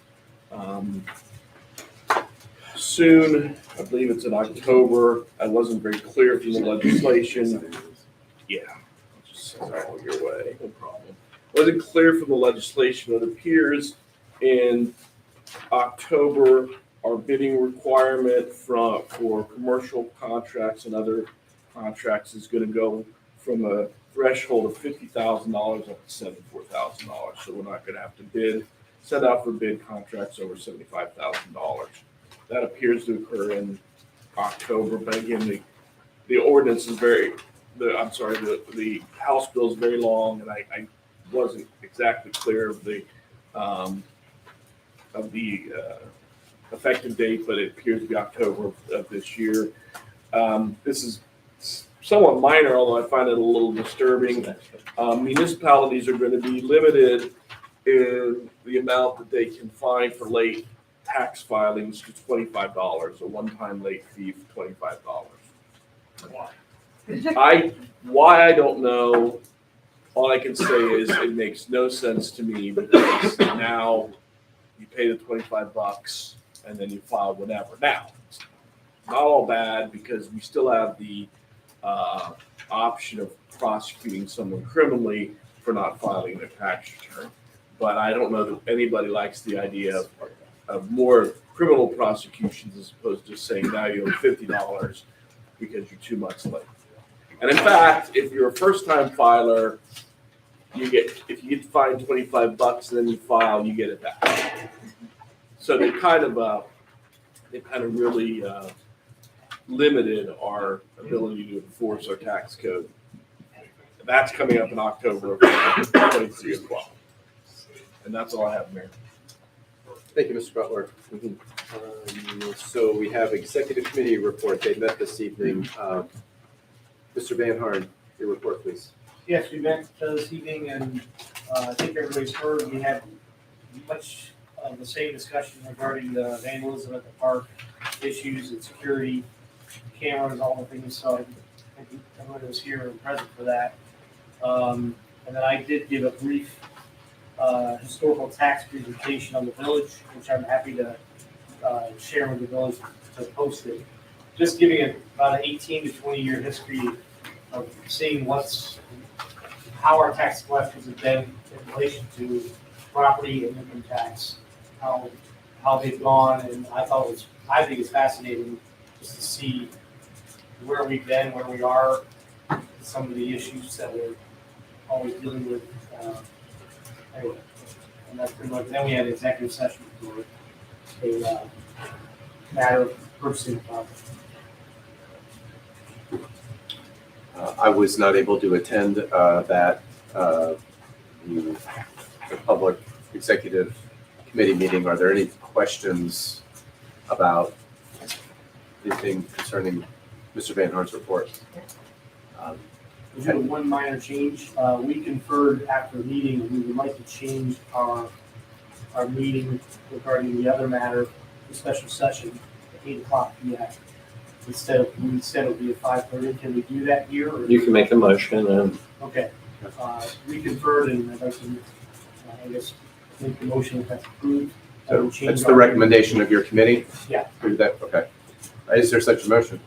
Soon, I believe it's in October, I wasn't very clear from the legislation. Yeah, I'll just send that all your way, no problem. Wasn't clear from the legislation. It appears in October, our bidding requirement for commercial contracts and other contracts is gonna go from a threshold of $50,000 up to $74,000. So we're not gonna have to send out for bid contracts over $75,000. That appears to occur in October, but again, the ordinance is the House bill is very long, and I wasn't exactly clear of the effective date, but it appears to be October of this year. This is somewhat minor, although I find it a little disturbing. Municipalities are going to be limited in the amount that they can fine for late tax filings to $25, a one-time late fee for $25. Why I don't know. All I can say is it makes no sense to me because now you pay the $25 and then you file whatever. Now, it's not all bad because we still have the option of prosecuting someone criminally for not filing their tax return. But I don't know that anybody likes the idea of more criminal prosecutions as opposed to saying now you owe $50 because you're 2 months late. And in fact, if you're a first-time filer, if you get fined $25 and then you file, you get it back. So they kind of really limited our ability to enforce our tax code. That's coming up in October of 2023 as well. And that's all I have, Mayor. Thank you, Mr. Butler. So we have executive committee report. They met this evening. Mr. Van Horn, your report, please. Yes, we met this evening and I think everybody's heard, we had much of the same discussion regarding the vandalism at the park, issues and security, cameras, all the things, so I think everyone was here and present for that. And then I did give a brief historical tax presentation on the village, which I'm happy to sharing with the village to post it. Just giving it about an 18 to 20-year history of seeing how our tax collections have been in relation to property and income tax, how they've gone, and I think it's fascinating just to see where we've been, where we are, some of the issues that we're always dealing with. Anyway, and that's pretty much, then we had an executive session for a matter of purchasing property. I was not able to attend the public executive committee meeting. Are there any questions about anything concerning Mr. Van Horn's report? We do have one minor change. We conferred after the meeting, and we would like to change our meeting regarding the other matter, the special session, at 8:00 p.m. Instead of be at 5:30. Can we do that here? Or? You can make a motion and Okay. We conferred, and I'd like to, I guess, make the motion if that's approved. So that's the recommendation of your committee? Yeah. Do that, okay. Is there such a motion?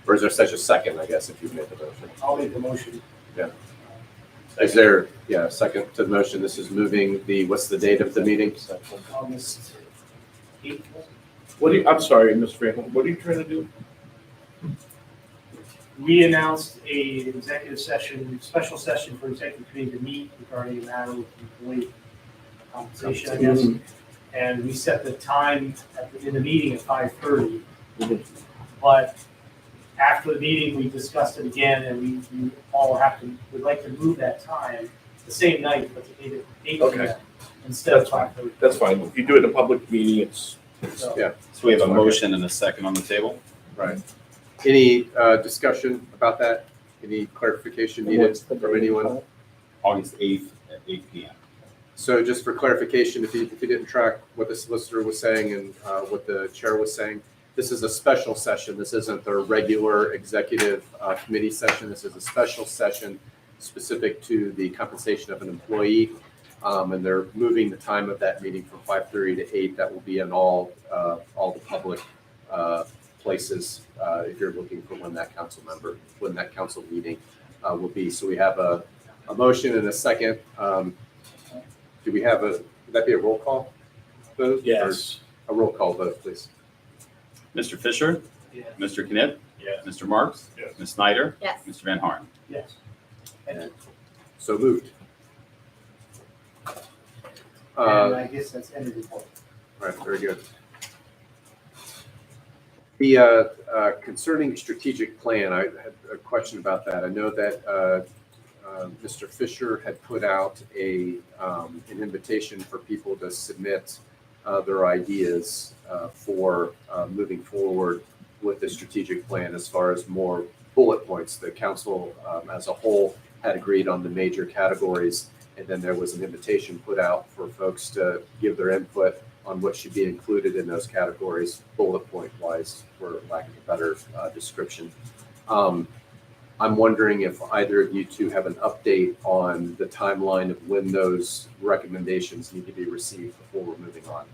Or is there such a second, I guess, if you made the motion? I'll make the motion. Yeah. Is there, a second to the motion? This is moving what's the date of the meeting? August 8th. I'm sorry, Mr. Franklin, what are you trying to do? We announced a executive session, special session for executive committee to meet regarding a matter of employee compensation, I guess. And we set the time in the meeting at 5:30. But after the meeting, we discussed it again, and we all would like to move that time the same night, but to 8 Okay. instead of 5:30. That's fine. If you do it in a public meeting, So, Yeah. So we have a motion and a second on the table. Right. Any discussion about that? Any clarification needed from anyone? August 8th at 8 p.m. So just for clarification, if you didn't track what the solicitor was saying and what the chair was saying, this is a special session. This isn't the regular executive committee session. This is a special session specific to the compensation of an employee. And they're moving the time of that meeting from 5:30 to 8. That will be in all the public places if you're looking for when that council meeting will be. So we have a motion and a second. Do we have would that be a roll call vote? Yes. Or a roll call vote, please. Mr. Fisher? Yes. Mr. Knipp? Yes. Mr. Marks? Yes. Ms. Snyder? Yes. Mr. Van Horn? Yes. Thank you. So moved. And I guess that's end of the report. All right, very good. The concerning strategic plan, I had a question about that. I know that Mr. Fisher had put out an invitation for people to submit their ideas for moving forward with the strategic plan as far as more bullet points. The council as a whole had agreed on the major categories, and then there was an invitation put out for folks to give their input on what should be included in those categories, bullet point wise, for lack of a better description. I'm wondering if either of you two have an update on the timeline of when those recommendations need to be received before we're moving on.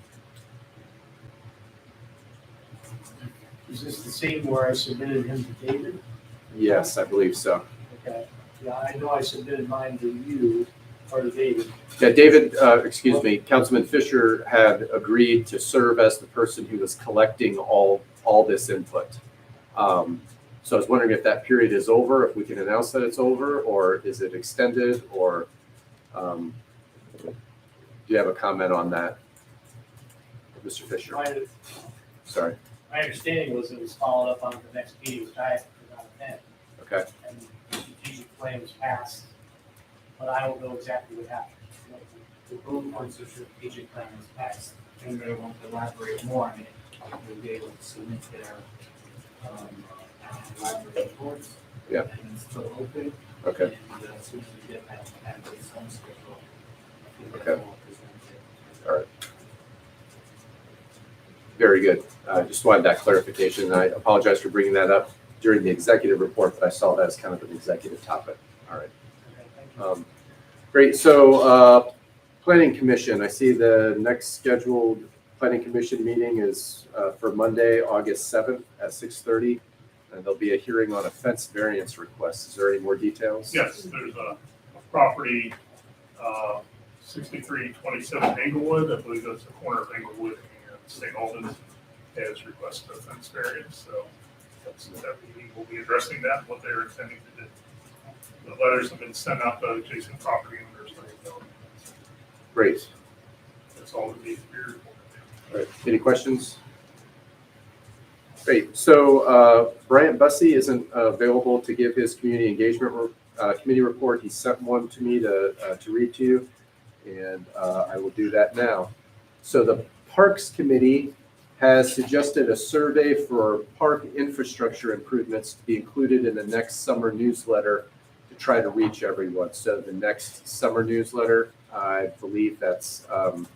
Is this the same where I submitted him to David? Yes, I believe so. Okay. Yeah, I know I submitted mine to you or to David. Yeah, David, excuse me, Councilman Fisher had agreed to serve as the person who was collecting all this input. So I was wondering if that period is over, if we can announce that it's over, or is it extended, or do you have a comment on that, Mr. Fisher? Sorry. My understanding was it was followed up on the next meeting, which I did not attend. Okay. And the strategic plan was passed, but I don't know exactly what happened. The bullet points of strategic plan was passed. If anybody wants to elaborate more on it, we'll be able to submit their elaborate reports. Yeah. And it's still open. Okay. And as soon as we get that, it's on schedule. Okay. All right. Very good. I just wanted that clarification. I apologize for bringing that up during the executive report, but I saw that as kind of an executive topic. All right. Great. So, Planning Commission, I see the next scheduled planning commission meeting is for Monday, August 7th at 6:30. And there'll be a hearing on a fence variance request. Is there any more details? Yes, there's a property, 6327 Englewood, I believe that's the corner of Englewood and St. Albans, has requested a fence variance, so that we will be addressing that, what they're intending to do. The letters have been sent out to adjacent property owners. Great. That's all that needs to be reported. All right. Any questions? Great. So Bryant Bussey isn't available to give his community engagement committee report. He sent one to me to read to you, and I will do that now. So the Parks Committee has suggested a survey for park infrastructure improvements to be included in the next summer newsletter to try to reach everyone. So the next summer newsletter, I believe that's, I'm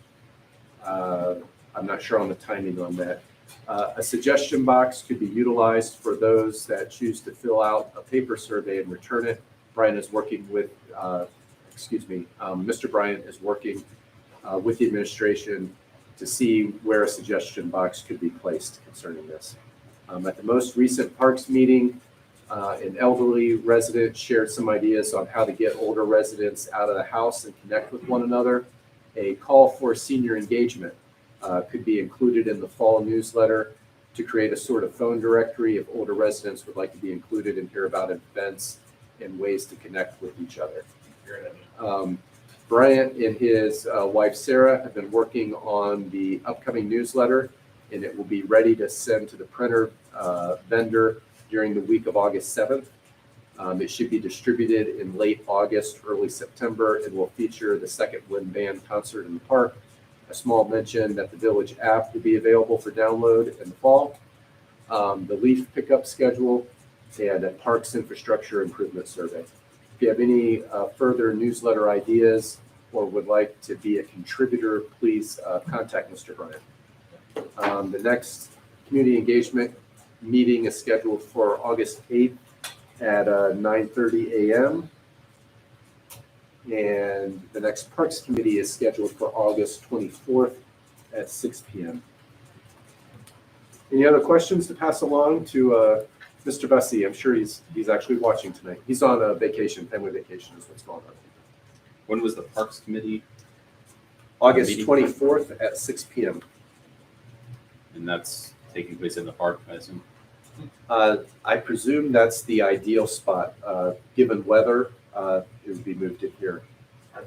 not sure on the timing on that. A suggestion box could be utilized for those that choose to fill out a paper survey and return it. Brian is working with, Mr. Bryant is working with the administration to see where a suggestion box could be placed concerning this. At the most recent Parks meeting, an elderly resident shared some ideas on how to get older residents out of the house and connect with one another. A call for senior engagement could be included in the fall newsletter to create a sort of phone directory if older residents would like to be included and hear about events and ways to connect with each other. Bryant and his wife Sarah have been working on the upcoming newsletter, and it will be ready to send to the printer vendor during the week of August 7th. It should be distributed in late August, early September, and will feature the second wind band concert in the park. A small mention that the Village app will be available for download in the fall, the leaf pickup schedule, and a parks infrastructure improvement survey. If you have any further newsletter ideas or would like to be a contributor, please contact Mr. Bryant. The next community engagement meeting is scheduled for August 8th at 9:30 a.m. And the next Parks Committee is scheduled for August 24th at 6 p.m. Any other questions to pass along to Mr. Bussey? I'm sure he's actually watching tonight. He's on a vacation, family vacation is what's going on. When was the Parks Committee? August Meeting? 24th at 6 p.m. And that's taking place in the park, I assume? I presume that's the ideal spot. Given weather, it would be moved in here.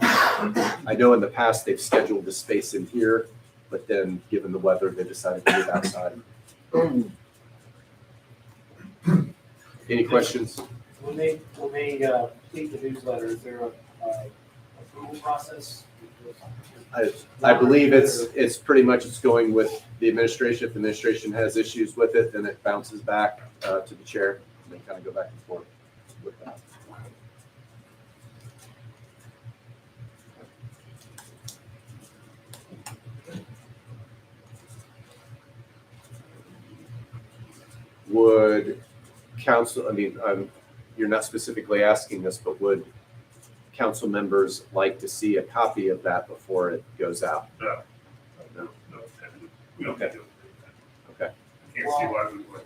I know in the past they've scheduled the space in here, but then given the weather, they decided to move outside. Any questions? When they complete the newsletter, is there a approval process? I believe it's pretty much it's going with the administration. If the administration has issues with it, then it bounces back to the chair, and they kind of go back and forth with that. Would council, you're not specifically asking this, but would council members like to see a copy of that before it goes out? No. No. No, we don't have to do it. Okay. I can't see why we would.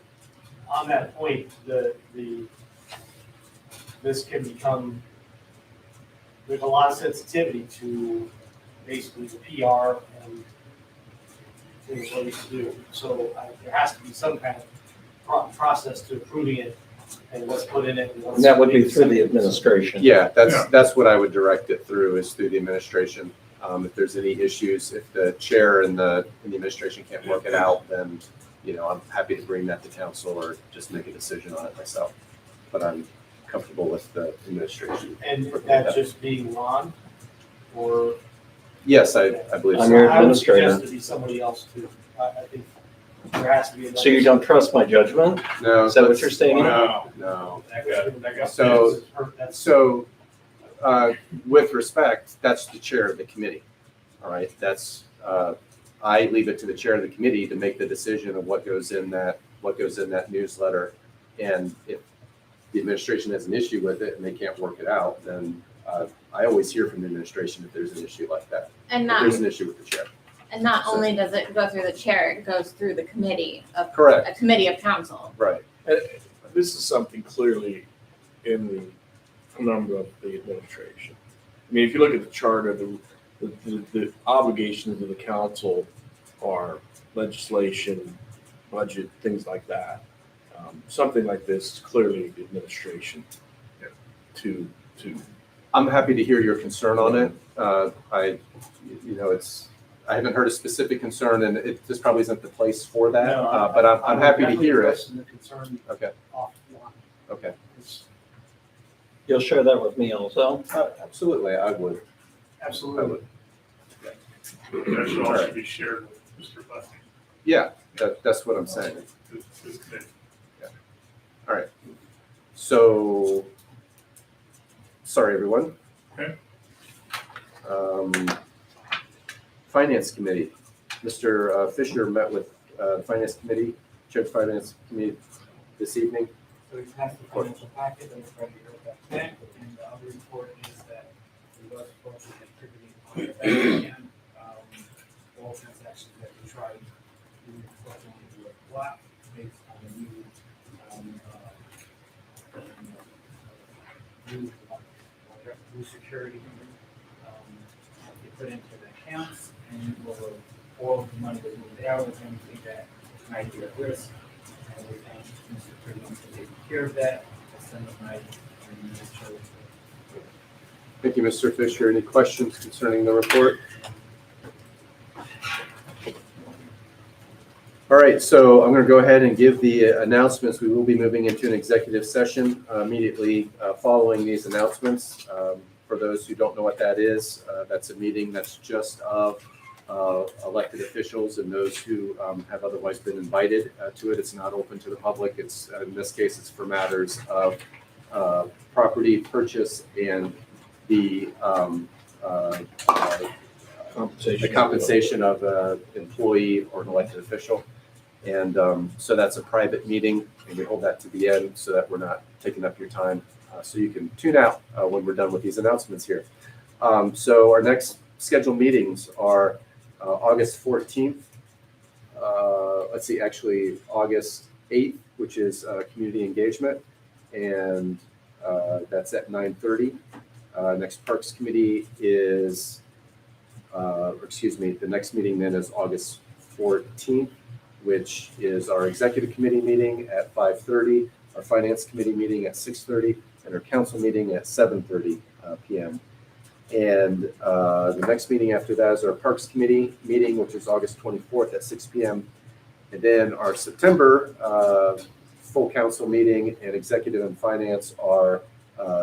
On that point, this can become, there's a lot of sensitivity to basically the PR and things what we do. So there has to be some kind of process to approving it and what's put in it. And that would be through the administration. Yeah, that's what I would direct it through, is through the administration. If there's any issues, if the chair and the administration can't work it out, then, I'm happy to bring that to council or just make a decision on it myself. But I'm comfortable with the administration. And that just being Ron, or? Yes, I believe I'm so. your I would administrator. suggest to be somebody else too. I think there has to be. So you don't trust my judgment? No. Is that what you're stating? No. That got. So, with respect, that's the chair of the committee. All right, that's, I leave it to the chair of the committee to make the decision of what goes in that newsletter. And if the administration has an issue with it and they can't work it out, then I always hear from the administration if there's an issue like that. And If not, there's an issue with the chair. And not only does it go through the chair, it goes through the committee of, Correct, a committee of council. right. This is something clearly in the number of the administration. I mean, if you look at the charter, the obligations of the council are legislation, budget, things like that. Something like this is clearly the administration to I'm happy to hear your concern on it. I haven't heard a specific concern, and this probably isn't the place for that, No, but I'm happy to hear it. definitely addressing the concern Okay, offline. okay. It's- You'll share that with me also? Absolutely, I would. I Absolutely. would. That should also be shared with Mr. Buffy. Yeah, that's what I'm saying. This committee. All right. So, sorry, everyone. Okay. Finance Committee. Mr. Fisher met with the Finance Committee, Chair of the Finance Committee this evening. So we passed the financial packet, and we're ready to go back then, and the other report is that we was approaching activity on the back end. All transactions that we tried to unfortunately do a block based on the new, new security, they put into the accounts, and all of the money was moved out, and anything that might be at risk. And we thank Mr. Freeman for taking care of that, send them right, and make sure. Thank you, Mr. Fisher. Any questions concerning the report? All right, so I'm going to go ahead and give the announcements. We will be moving into an executive session immediately following these announcements. For those who don't know what that is, that's a meeting that's just of elected officials and those who have otherwise been invited to it. It's not open to the public. It's in this case, it's for matters of property purchase and the compensation of an employee or an elected official. And so that's a private meeting, and we hold that to the end so that we're not taking up your time. So you can tune out when we're done with these announcements here. So our next scheduled meetings are August 14th. Let's see, actually August 8th, which is community engagement, and that's at 9:30. Next Parks Committee is, the next meeting then is August 14th, which is our Executive Committee meeting at 5:30, our Finance Committee meeting at 6:30, and our Council meeting at 7:30 p.m. And the next meeting after that is our Parks Committee meeting, which is August 24th at 6 p.m. And then our September full council meeting and executive and finance are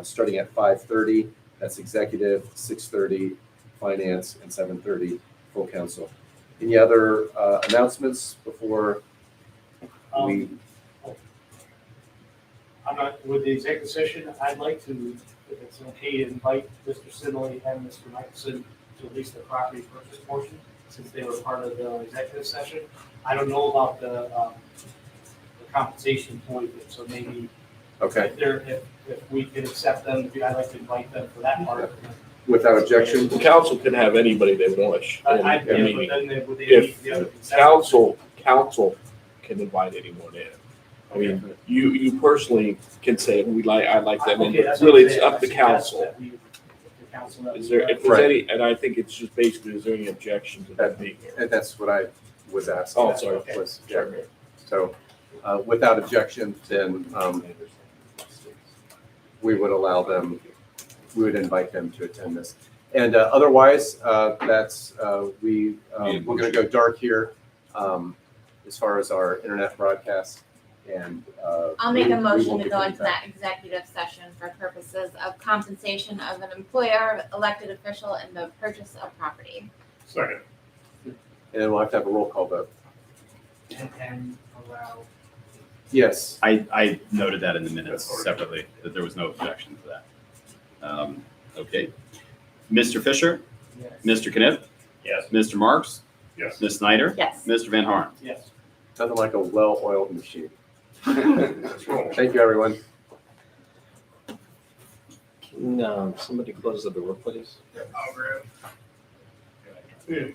starting at 5:30. That's executive, 6:30 finance, and 7:30 full council. Any other announcements before we? I'm not, with the executive session, I'd like to, if it's okay, invite Mr. Sinley and Mr. Michelson to at least the property purchase portion, since they were part of the executive session. I don't know about the compensation point, so maybe Okay, if we can accept them, I'd like to invite them for that part. without objection. the council can have anybody they wish. I, in I, the yeah, meeting. but then would they If the other Council can invite anyone in. I mean, you personally can say, I'd like them in, Okay, but that's really what I'm it's saying. up to I suggest council. that we- the council that Is we- there, if there's Right. any, and I think it's just basically, is there any objection to that being here? And that's what I was asking. Oh, sorry. Was- yeah. So without objection, then we would allow them, we would invite them to attend this. And otherwise, that's, we're going to go dark here as far as our internet broadcast. And I'll make we a won't motion be to go coming into back. that executive session for purposes of compensation of an employer, elected official, and the purchase of property. Second. And then we'll have to have a roll call vote. And allow. Yes. I noted that in the minutes separately, that there was no objection to that. Okay. Mr. Fisher, Yes. Mr. Knipp, Yes. Mr. Marks, Yes. Ms. Snyder, Yes. Mr. Van Horn. Yes. Nothing like a well-oiled machine. Let's roll. Thank you, everyone. Can somebody close the door, please? I'll grab. Yeah.